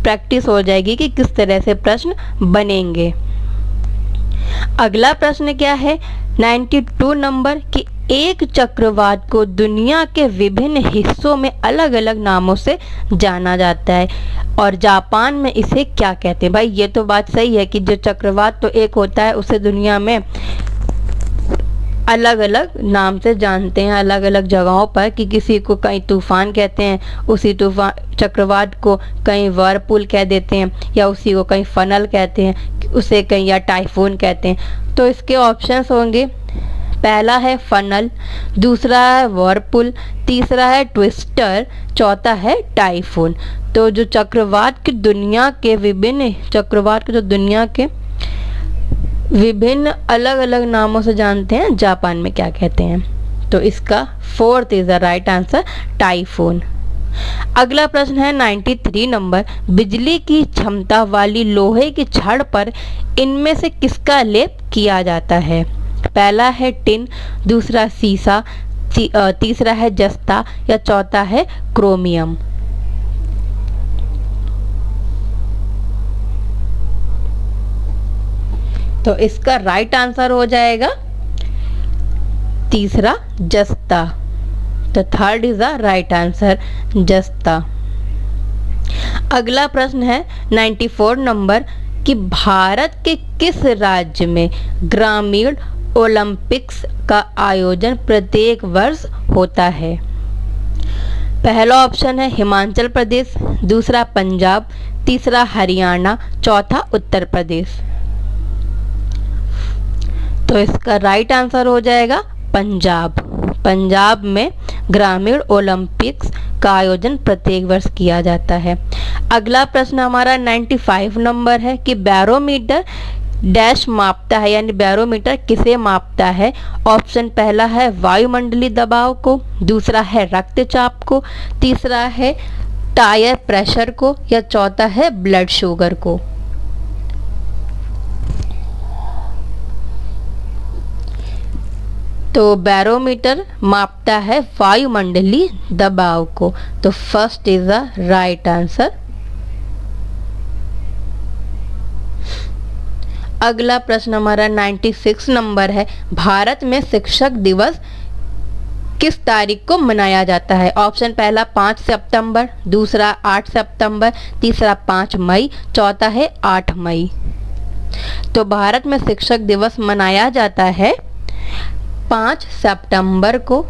प्रैक्टिस हो जाएगी कि किस तरह से प्रश्न बनेंगे। अगला प्रश्न क्या है 92 नंबर कि एक चक्रवात को दुनिया के विभिन्न हिस्सों में अलग अलग नामों से जाना जाता है और जापान में इसे क्या कहते हैं। भाई ये तो बात सही है कि जो चक्रवात तो एक होता है उसे दुनिया में अलग अलग नाम से जानते हैं अलग अलग जगहों पर, कि किसी को कहीं तूफान कहते हैं, उसी तूफान चक्रवात को कहीं वर्लपूल कह देते हैं, या उसी को कहीं फनल कहते हैं, उसे कहीं या टाइफून कहते हैं। तो इसके ऑप्शंस होंगे, पहला है फनल, दूसरा है वर्लपूल, तीसरा है ट्विस्टर, चौथा है टाइफून। तो जो चक्रवात की दुनिया के विभिन्न अलग अलग नामों से जानते हैं, जापान में क्या कहते हैं। तो इसका fourth is the right answer typhoon. अगला प्रश्न है 93 नंबर, बिजली की क्षमता वाली लोहे की छड़ पर इनमें से किसका लेप किया जाता है। पहला है टिन, दूसरा सीसा, तीसरा है जस्ता, या चौथा है क्रोमियम। तो इसका राइट आंसर हो जाएगा तीसरा जस्ता। तो third is the right answer जस्ता। अगला प्रश्न है 94 नंबर कि भारत के किस राज्य में ग्रामीण ओलंपिक्स का आयोजन प्रत्येक वर्ष होता है। पहला ऑप्शन है हिमाचल प्रदेश, दूसरा पंजाब, तीसरा हरियाणा, चौथा उत्तर प्रदेश। तो इसका राइट आंसर हो जाएगा पंजाब। पंजाब में ग्रामीण ओलंपिक्स का आयोजन प्रत्येक वर्ष किया जाता है। अगला प्रश्न हमारा 95 नंबर है कि बैरोमीटर डैश मापता है, यानी बैरोमीटर किसे मापता है। ऑप्शन पहला है वायुमंडलीय दबाव को, दूसरा है रक्तचाप को, तीसरा है टायर प्रेशर को, या चौथा है ब्लड शुगर को। तो बैरोमीटर मापता है वायुमंडलीय दबाव को। तो first is the right answer. अगला प्रश्न हमारा 96 नंबर है, भारत में शिक्षक दिवस किस तारीख को मनाया जाता है। ऑप्शन पहला 5 सितंबर, दूसरा 8 सितंबर, तीसरा 5 मई, चौथा है 8 मई। तो भारत में शिक्षक दिवस मनाया जाता है 5 सितंबर को।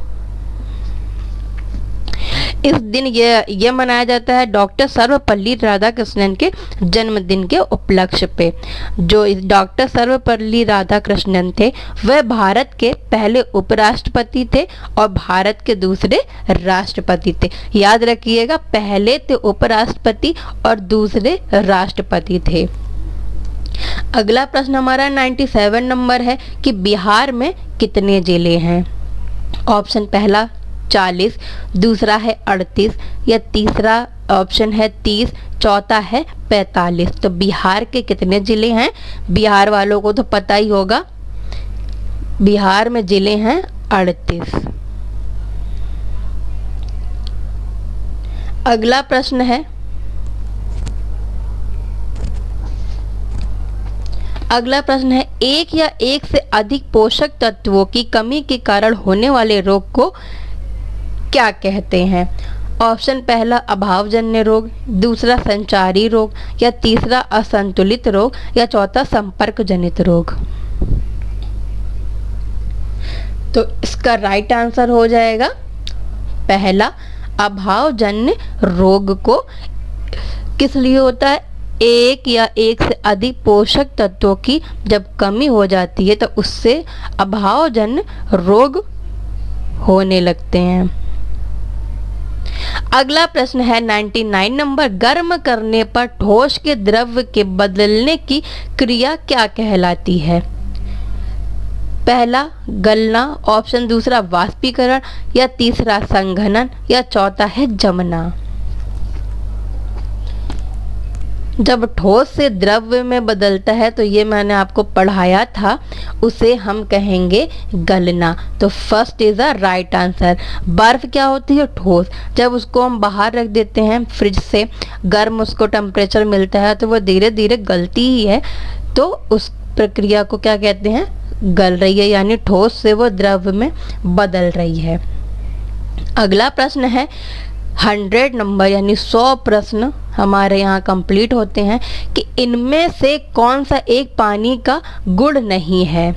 इस दिन ये मनाया जाता है डॉक्टर सर्वपल्ली राधाकृष्णन के जन्मदिन के उपलक्ष्य पे। जो डॉक्टर सर्वपल्ली राधाकृष्णन थे वह भारत के पहले उपराष्ट्रपति थे और भारत के दूसरे राष्ट्रपति थे। याद रखिएगा, पहले थे उपराष्ट्रपति और दूसरे राष्ट्रपति थे। अगला प्रश्न हमारा 97 नंबर है कि बिहार में कितने जिले हैं। ऑप्शन पहला 40, दूसरा है 38, या तीसरा ऑप्शन है 30, चौथा है 45। तो बिहार के कितने जिले हैं, बिहार वालों को तो पता ही होगा। बिहार में जिले हैं 38। अगला प्रश्न है, एक या एक से अधिक पोषक तत्वों की कमी के कारण होने वाले रोग को क्या कहते हैं। ऑप्शन पहला अभावजन्य रोग, दूसरा संचारी रोग, या तीसरा असंतुलित रोग, या चौथा संपर्क जनित रोग। तो इसका राइट आंसर हो जाएगा पहला अभावजन्य रोग को किस लिए होता है, एक या एक से अधिक पोषक तत्वों की जब कमी हो जाती है तो उससे अभावजन्य रोग होने लगते हैं। अगला प्रश्न है 99 नंबर, गर्म करने पर ठोस के द्रव्य के बदलने की क्रिया क्या कहलाती है। पहला गलना, ऑप्शन दूसरा वाष्पीकरण, या तीसरा संघनन, या चौथा है जमना। जब ठोस से द्रव्य में बदलता है तो ये मैंने आपको पढ़ाया था, उसे हम कहेंगे गलना। तो first is the right answer. बर्फ क्या होती है, ठोस। जब उसको हम बाहर रख देते हैं फ्रिज से, गर्म उसको टेम्परेचर मिलता है तो वो धीरे धीरे गलती ही है। तो उस प्रक्रिया को क्या कहते हैं, गल रही है, यानी ठोस से वो द्रव्य में बदल रही है। अगला प्रश्न है 100 नंबर, यानी 100 प्रश्न हमारे यहाँ कंप्लीट होते हैं कि इनमें से कौन सा एक पानी का गुण नहीं है।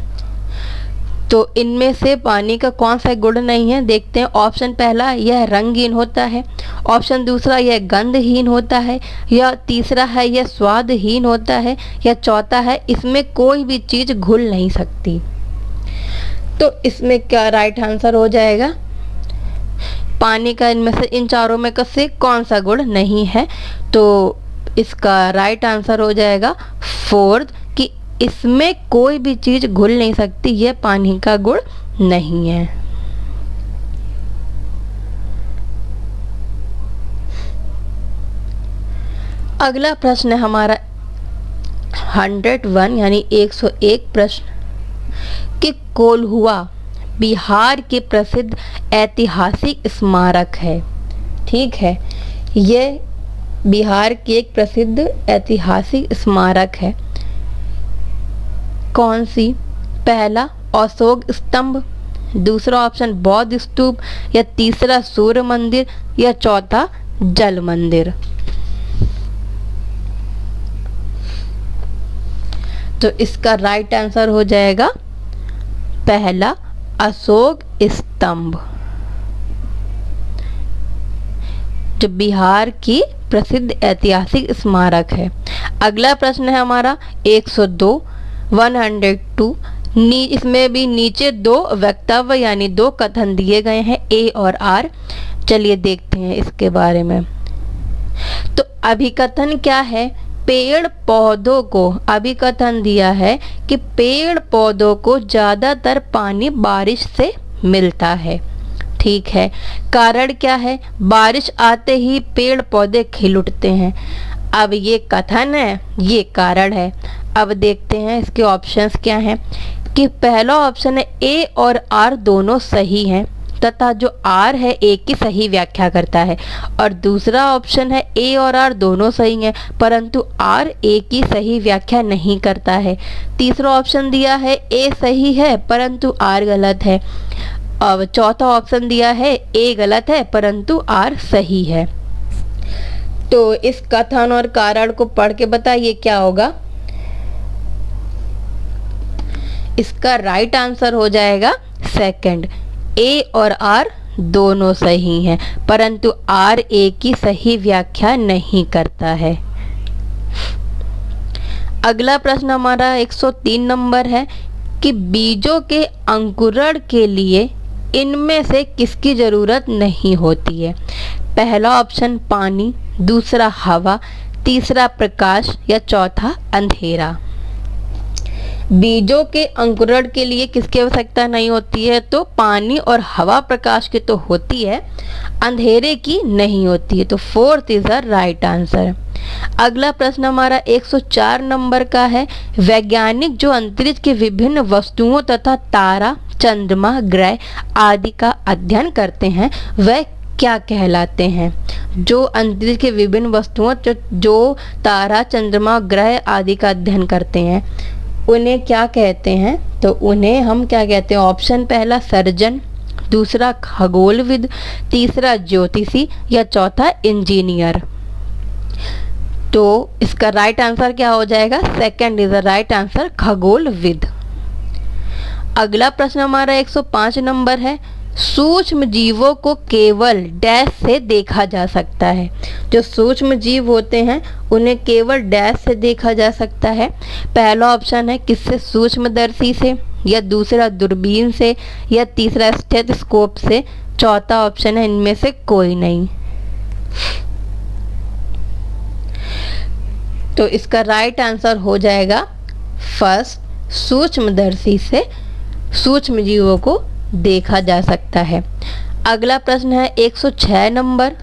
तो इनमें से पानी का कौन सा गुण नहीं है, देखते हैं। ऑप्शन पहला यह रंगहीन होता है, ऑप्शन दूसरा यह गंधहीन होता है, या तीसरा है यह स्वादहीन होता है, या चौथा है इसमें कोई भी चीज़ घुल नहीं सकती। तो इसमें क्या राइट आंसर हो जाएगा, पानी का इनमें से इन चारों में से कौन सा गुण नहीं है। तो इसका राइट आंसर हो जाएगा फोर्थ, कि इसमें कोई भी चीज़ घुल नहीं सकती, यह पानी का गुण नहीं है। अगला प्रश्न है हमारा 101 यानी 101 प्रश्न कि कोल्हुआ बिहार के प्रसिद्ध ऐतिहासिक स्मारक है। ठीक है, ये बिहार की एक प्रसिद्ध ऐतिहासिक स्मारक है। कौन सी, पहला अशोक स्तंभ, दूसरा ऑप्शन बौद्ध स्तूप, या तीसरा सूर्य मंदिर, या चौथा जल मंदिर। तो इसका राइट आंसर हो जाएगा पहला अशोक स्तंभ, जो बिहार की प्रसिद्ध ऐतिहासिक स्मारक है। अगला प्रश्न है हमारा 102 इसमें भी नीचे दो वक्तव्य यानी दो कथन दिए गए हैं, ए और आर। चलिए देखते हैं इसके बारे में। तो अभिकथन क्या है? पेड़ पौधों को, अभिकथन दिया है कि पेड़ पौधों को ज़्यादातर पानी बारिश से मिलता है। ठीक है। कारण क्या है? बारिश आते ही पेड़ पौधे खिल उठते हैं। अब ये कथन है, ये कारण है। अब देखते हैं इसके ऑप्शंस क्या हैं। कि पहला ऑप्शन है ए और आर दोनों सही हैं तथा जो आर है ए की सही व्याख्या करता है, और दूसरा ऑप्शन है ए और आर दोनों सही हैं परंतु आर ए की सही व्याख्या नहीं करता है। तीसरा ऑप्शन दिया है ए सही है परंतु आर गलत है। अब चौथा ऑप्शन दिया है ए गलत है परंतु आर सही है। तो इस कथन और कारण को पढ़ के बताइए क्या होगा। इसका राइट आंसर हो जाएगा सेकंड, ए और आर दोनों सही हैं परंतु आर ए की सही व्याख्या नहीं करता है। अगला प्रश्न हमारा 103 नंबर है कि बीजों के अंकुरण के लिए इनमें से किसकी जरूरत नहीं होती है? पहला ऑप्शन पानी, दूसरा हवा, तीसरा प्रकाश या चौथा अंधेरा। बीजों के अंकुरण के लिए किसकी आवश्यकता नहीं होती है? तो पानी और हवा प्रकाश की तो होती है, अंधेरे की नहीं होती है। तो fourth is the right answer. अगला प्रश्न हमारा 104 नंबर का है। वैज्ञानिक जो अंतरिक्ष की विभिन्न वस्तुओं तथा तारा, चंद्रमा, ग्रह आदि का अध्ययन करते हैं वह क्या कहलाते हैं? जो अंतरिक्ष के विभिन्न वस्तुओं जो तारा, चंद्रमा, ग्रह आदि का अध्ययन करते हैं उन्हें क्या कहते हैं? तो उन्हें हम क्या कहते हैं? ऑप्शन पहला सर्जन, दूसरा खगोलविद, तीसरा ज्योतिषी या चौथा इंजीनियर। तो इसका राइट आंसर क्या हो जाएगा? Second is the right answer, खगोलविद। अगला प्रश्न हमारा 105 नंबर है। सूक्ष्म जीवों को केवल डैश से देखा जा सकता है। जो सूक्ष्म जीव होते हैं उन्हें केवल डैश से देखा जा सकता है। पहला ऑप्शन है किससे? सूक्ष्मदर्शी से, या दूसरा दूरबीन से, या तीसरा स्टेथोस्कोप से, चौथा ऑप्शन है इनमें से कोई नहीं। तो इसका राइट आंसर हो जाएगा फर्स्ट, सूक्ष्मदर्शी से सूक्ष्म जीवों को देखा जा सकता है। अगला प्रश्न है 106 नंबर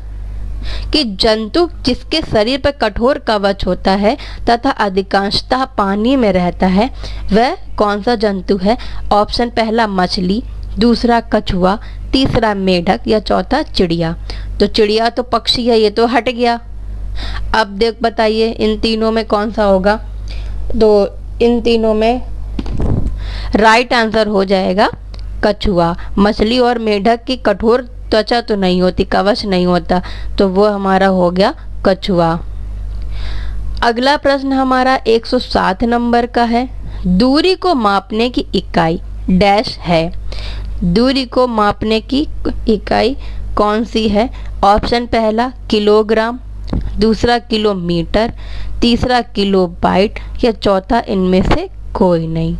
कि जंतु जिसके शरीर पर कठोर कवच होता है तथा अधिकांशतः पानी में रहता है वह कौन सा जंतु है? ऑप्शन पहला मछली, दूसरा कछुआ, तीसरा मेढक या चौथा चिड़िया। तो चिड़िया तो पक्षी है, ये तो हट गया। अब देख बताइए इन तीनों में कौन सा होगा? तो इन तीनों में राइट आंसर हो जाएगा कछुआ। मछली और मेढक की कठोर त्वचा तो नहीं होती, कवच नहीं होता, तो वो हमारा हो गया कछुआ। अगला प्रश्न हमारा 107 नंबर का है। दूरी को मापने की इकाई डैश है। दूरी को मापने की इकाई कौन सी है? ऑप्शन पहला किलोग्राम, दूसरा किलोमीटर, तीसरा किलोबाइट या चौथा इनमें से कोई नहीं।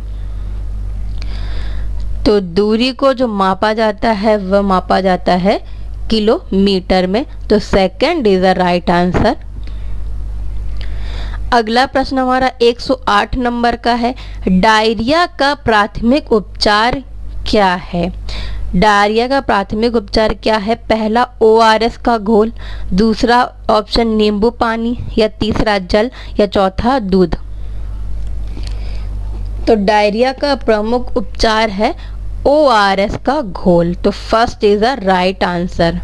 तो दूरी को जो मापा जाता है वह मापा जाता है किलोमीटर में। तो second is the right answer. अगला प्रश्न हमारा 108 नंबर का है। डायरिया का प्राथमिक उपचार क्या है? डायरिया का प्राथमिक उपचार क्या है? पहला ORS का घोल, दूसरा ऑप्शन नींबू पानी, या तीसरा जल, या चौथा दूध। तो डायरिया का प्रमुख उपचार है ORS का घोल। तो first is the right answer.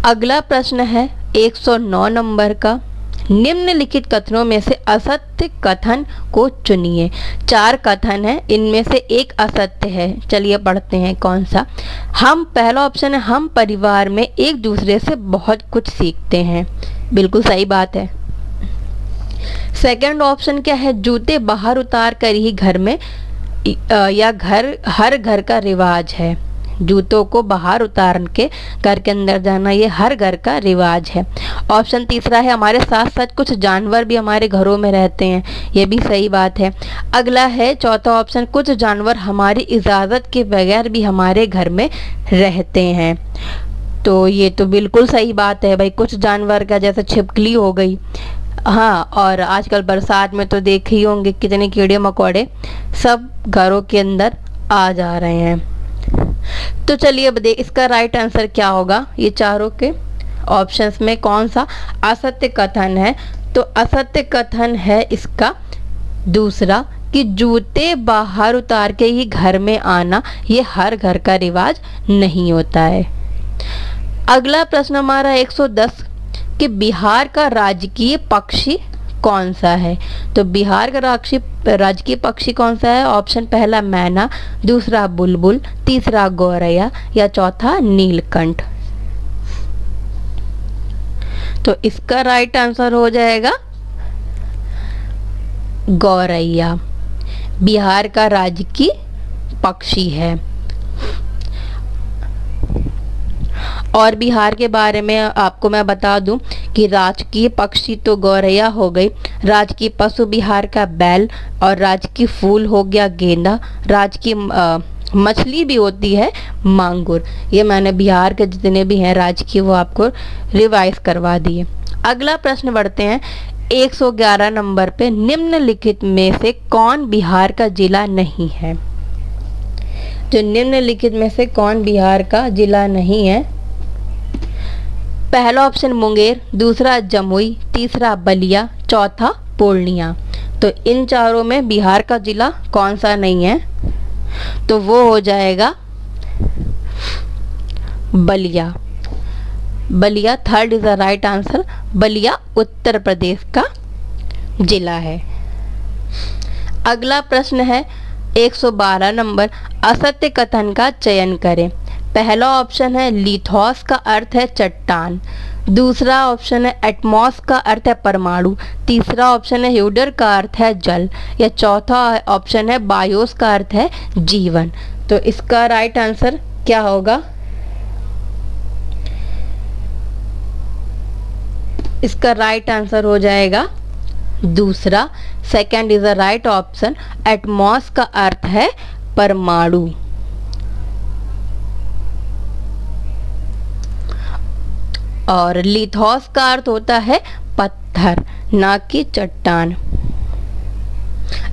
अगला प्रश्न है 109 नंबर का। निम्नलिखित कथनों में से असत्य कथन को चुनिए। 4 कथन है, इनमें से एक असत्य है। चलिए पढ़ते हैं कौन सा। पहला ऑप्शन है हम परिवार में एक दूसरे से बहुत कुछ सीखते हैं। बिल्कुल सही बात है। सेकंड ऑप्शन क्या है? जूते बाहर उतार कर ही घर में या हर घर का रिवाज है। जूतों को बाहर उतार के घर के अंदर जाना ये हर घर का रिवाज है। ऑप्शन तीसरा है हमारे साथ साथ कुछ जानवर भी हमारे घरों में रहते हैं। ये भी सही बात है। अगला है चौथा ऑप्शन, कुछ जानवर हमारी इजाज़त के बगैर भी हमारे घर में रहते हैं। तो ये तो बिल्कुल सही बात है भाई, कुछ जानवर का जैसे छिपकली हो गई। हाँ, और आजकल बरसात में तो देख ही होंगे कितने कीड़े मकोड़े सब घरों के अंदर आ जा रहे हैं। तो चलिए अब देख इसका राइट आंसर क्या होगा। ये चारों के ऑप्शंस में कौन सा असत्य कथन है? तो असत्य कथन है इसका दूसरा, कि जूते बाहर उतार के ही घर में आना ये हर घर का रिवाज नहीं होता है। अगला प्रश्न हमारा 110 कि बिहार का राजकीय पक्षी कौन सा है? तो बिहार का राजकीय पक्षी कौन सा है? ऑप्शन पहला मैना, दूसरा बुलबुल, तीसरा गौरैया या चौथा नीलकंठ। तो इसका राइट आंसर हो जाएगा गौरैया, बिहार का राजकीय पक्षी है। और बिहार के बारे में आपको मैं बता दूं कि राजकीय पक्षी तो गौरैया हो गई, राजकीय पशु बिहार का बैल, और राजकीय फूल हो गया गेंदा, राजकीय मछली भी होती है मांगुर। ये मैंने बिहार के जितने भी हैं राजकीय वो आपको रिवाइज करवा दिए। अगला प्रश्न बढ़ते हैं 111 नंबर पे, निम्नलिखित में से कौन बिहार का जिला नहीं है? जो निम्नलिखित में से कौन बिहार का जिला नहीं है? पहला ऑप्शन मुंगेर, दूसरा जमुई, तीसरा बलिया, चौथा पूर्णिया। तो इन चारों में बिहार का जिला कौन सा नहीं है? तो वो हो जाएगा Ballia. Ballia third is the right answer. Ballia Uttar Pradesh का जिला है। अगला प्रश्न है 112 नंबर, असत्य कथन का चयन करें। पहला ऑप्शन है लिथोस का अर्थ है चट्टान, दूसरा ऑप्शन है एटमॉस का अर्थ है परमाणु, तीसरा ऑप्शन है ह्यूडर का अर्थ है जल, या चौथा ऑप्शन है बायोस का अर्थ है जीवन। तो इसका राइट आंसर क्या होगा? इसका राइट आंसर हो जाएगा दूसरा, second is the right option. Atmos का अर्थ है परमाणु। और लिथोस का अर्थ होता है पत्थर, ना कि चट्टान।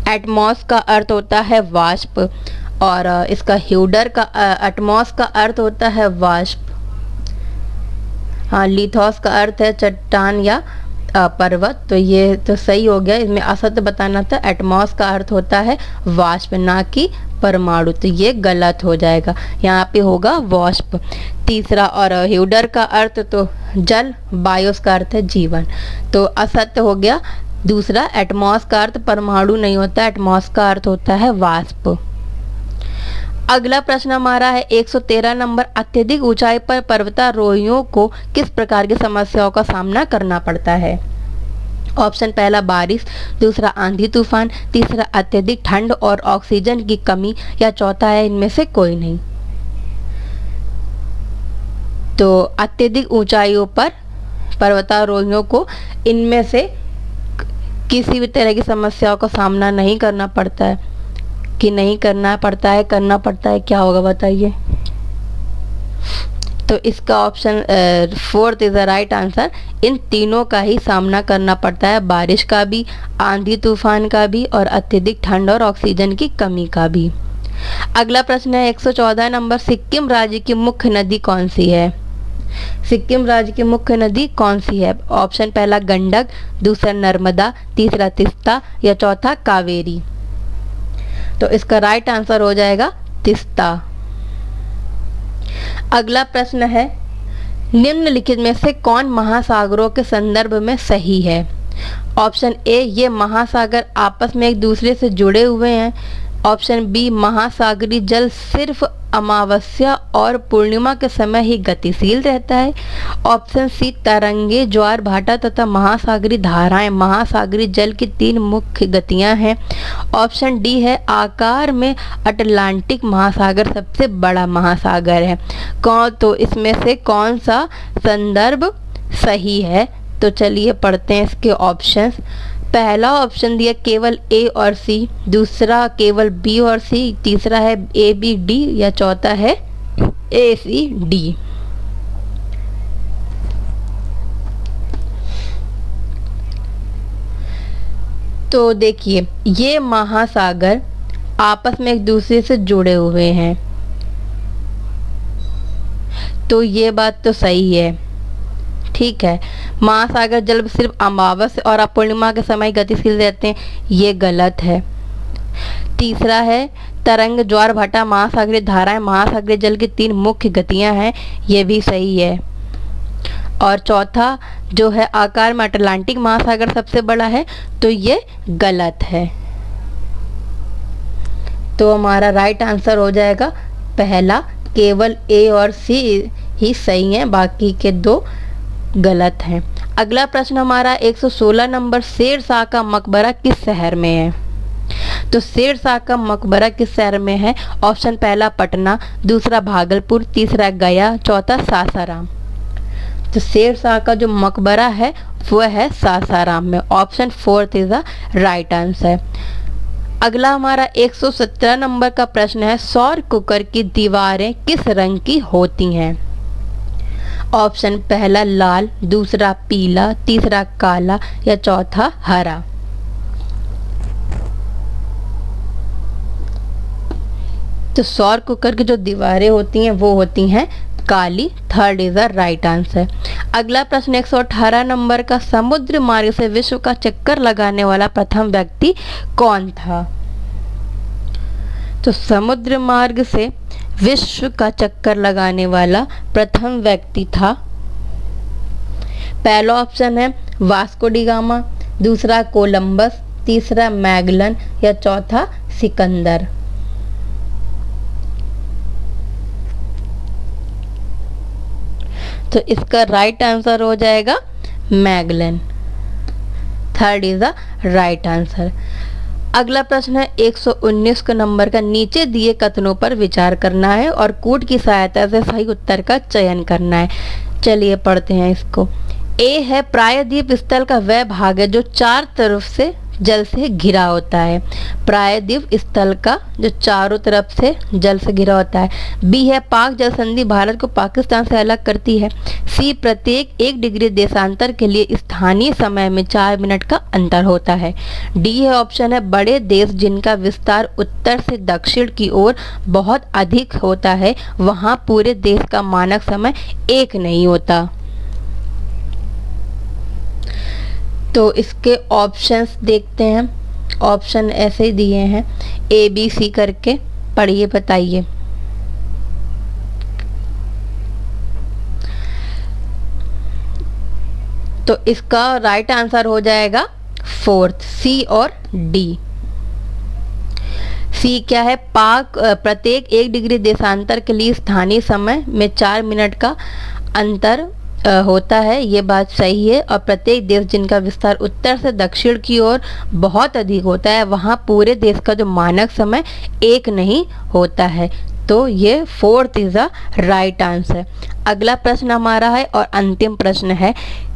एटमॉस का अर्थ होता है वाष्प, और इसका ह्यूडर का एटमॉस का अर्थ होता है वाष्प। हाँ, लिथोस का अर्थ है चट्टान या पर्वत। तो ये तो सही हो गया, इसमें असत्य बताना था। एटमॉस का अर्थ होता है वाष्प, ना कि परमाणु। तो ये गलत हो जाएगा, यहाँ पे होगा वाष्प तीसरा। और ह्यूडर का अर्थ तो जल, बायोस का अर्थ है जीवन। तो असत्य हो गया दूसरा। एटमॉस का अर्थ परमाणु नहीं होता, एटमॉस का अर्थ होता है वाष्प। अगला प्रश्न हमारा है 113 नंबर, अत्यधिक ऊंचाई पर पर्वतारोहियों को किस प्रकार की समस्याओं का सामना करना पड़ता है? ऑप्शन पहला बारिश, दूसरा आंधी तूफान, तीसरा अत्यधिक ठंड और ऑक्सीजन की कमी, या चौथा है इनमें से कोई नहीं। तो अत्यधिक ऊंचाइयों पर पर्वतारोहियों को इनमें से किसी भी तरह की समस्याओं का सामना नहीं करना पड़ता है कि नहीं करना पड़ता है, करना पड़ता है, क्या होगा बताइए? तो इसका option fourth is the right answer. इन तीनों का ही सामना करना पड़ता है, बारिश का भी, आंधी तूफान का भी, और अत्यधिक ठंड और ऑक्सीजन की कमी का भी। अगला प्रश्न है 114 नंबर, सिक्किम राज्य की मुख्य नदी कौन सी है? सिक्किम राज्य की मुख्य नदी कौन सी है? ऑप्शन पहला गंडक, दूसरा नर्मदा, तीसरा तिस्ता, या चौथा कावेरी। तो इसका राइट आंसर हो जाएगा तिस्ता। अगला प्रश्न है निम्नलिखित में से कौन महासागरों के संदर्भ में सही है? ऑप्शन ए, ये महासागर आपस में एक दूसरे से जुड़े हुए हैं। ऑप्शन बी, महासागरीय जल सिर्फ अमावस्या और पूर्णिमा के समय ही गतिशील रहता है। ऑप्शन सी, तरंगे, ज्वार भाटा तथा महासागरीय धाराएं महासागरीय जल की 3 मुख्य गतियां हैं। ऑप्शन डी है, आकार में अटलांटिक महासागर सबसे बड़ा महासागर है। तो इसमें से कौन सा संदर्भ सही है? तो चलिए पढ़ते हैं इसके ऑप्शंस। पहला ऑप्शन दिया केवल ए और सी, दूसरा केवल बी और सी, तीसरा है ए बी डी, या चौथा है ए सी डी। तो देखिए, ये महासागर आपस में एक दूसरे से जुड़े हुए हैं, तो ये बात तो सही है। ठीक है, महासागर जल सिर्फ अमावस और पूर्णिमा के समय गतिशील रहते हैं, ये गलत है। तीसरा है, तरंग, ज्वार भाटा, महासागरीय धाराएं, महासागरीय जल की 3 मुख्य गतियां हैं, ये भी सही है। और चौथा जो है, आकार में अटलांटिक महासागर सबसे बड़ा है, तो ये गलत है। तो हमारा राइट आंसर हो जाएगा पहला, केवल ए और सी ही सही हैं, बाकी के 2 गलत हैं। अगला प्रश्न हमारा 116 नंबर, शेर शाह का मकबरा किस शहर में है? तो शेर शाह का मकबरा किस शहर में है? ऑप्शन पहला पटना, दूसरा भागलपुर, तीसरा गया, चौथा सासाराम। तो शेर शाह का जो मकबरा है वो है सासाराम में। Option 4 is the right answer. अगला हमारा 117 नंबर का प्रश्न है, सौर कुकर की दीवारें किस रंग की होती हैं? ऑप्शन पहला लाल, दूसरा पीला, तीसरा काला या चौथा हरा। तो सौर कुकर की जो दीवारें होती हैं वो होती हैं काली। 3rd is the right answer. अगला प्रश्न 118 नंबर का, समुद्र मार्ग से विश्व का चक्कर लगाने वाला प्रथम व्यक्ति कौन था? तो समुद्र मार्ग से विश्व का चक्कर लगाने वाला प्रथम व्यक्ति था, पहला ऑप्शन है वास्को डी गामा, दूसरा कोलंबस, तीसरा मैगलन या चौथा सिकंदर। तो इसका राइट आंसर हो जाएगा Magellan. 3rd is the right answer. अगला प्रश्न है 119 नंबर का, नीचे दिए कथनों पर विचार करना है और कूट की सहायता से सही उत्तर का चयन करना है। चलिए पढ़ते हैं इसको। ए है, प्रायद्वीप स्थल का वह भाग है जो 4 तरफ से जल से घिरा होता है। प्रायद्वीप स्थल का जो चारों तरफ से जल से घिरा होता है। बी है, पाक जल संधि भारत को पाकिस्तान से अलग करती है। सी, प्रत्येक 1 डिग्री देशांतर के लिए स्थानीय समय में 4 मिनट का अंतर होता है। डी है ऑप्शन है, बड़े देश जिनका विस्तार उत्तर से दक्षिण की ओर बहुत अधिक होता है, वहां पूरे देश का मानक समय 1 नहीं होता। तो इसके ऑप्शंस देखते हैं। ऑप्शन ऐसे ही दिए हैं, ए बी सी करके, पढ़िए बताइए। तो इसका राइट आंसर हो जाएगा 4th, सी और डी। सी क्या है, पाक प्रत्येक 1 डिग्री देशांतर के लिए स्थानीय समय में 4 मिनट का अंतर होता है, ये बात सही है। और प्रत्येक देश जिनका विस्तार उत्तर से दक्षिण की ओर बहुत अधिक होता है, वहाँ पूरे देश का जो मानक समय 1 नहीं होता है। तो ये 4th is the right answer. अगला प्रश्न हमारा है और अंतिम प्रश्न है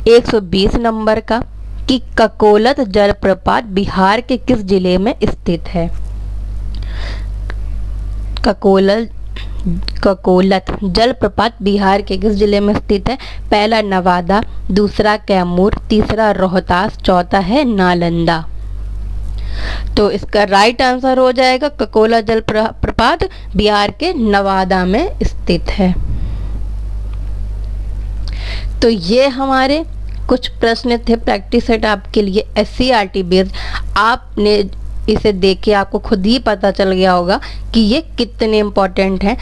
120 नंबर का, कि ककोलत जलप्रपात बिहार के किस जिले में स्थित है? ककोलत जलप्रपात बिहार के किस जिले में स्थित है? पहला नवादा, दूसरा कैमूर, तीसरा रोहतास, चौथा है नालंदा। तो इसका राइट आंसर हो जाएगा ककोला जलप्रपात बिहार के नवादा में स्थित है। तो ये हमारे कुछ प्रश्न थे प्रैक्टिस सेट आपके लिए SCERT बेस्ड। आपने इसे देख के आपको खुद ही पता चल गया होगा कि ये कितने इम्पोर्टेंट हैं।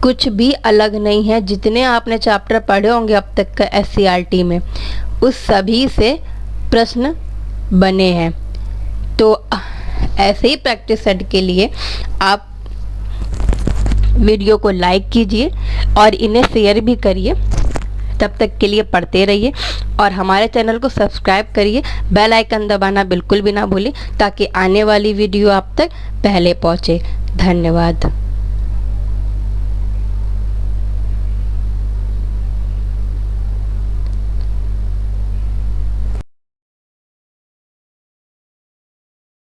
कुछ भी अलग नहीं है, जितने आपने चैप्टर पढ़े होंगे अब तक का SCERT में, उस सभी से प्रश्न बने हैं। तो ऐसे ही प्रैक्टिस सेट के लिए आप वीडियो को लाइक कीजिए और इन्हें शेयर भी करिए। तब तक के लिए पढ़ते रहिए और हमारे चैनल को सब्सक्राइब करिए। बेल आइकन दबाना बिल्कुल भी ना भूलें ताकि आने वाली वीडियो आप तक पहले पहुंचे। धन्यवाद।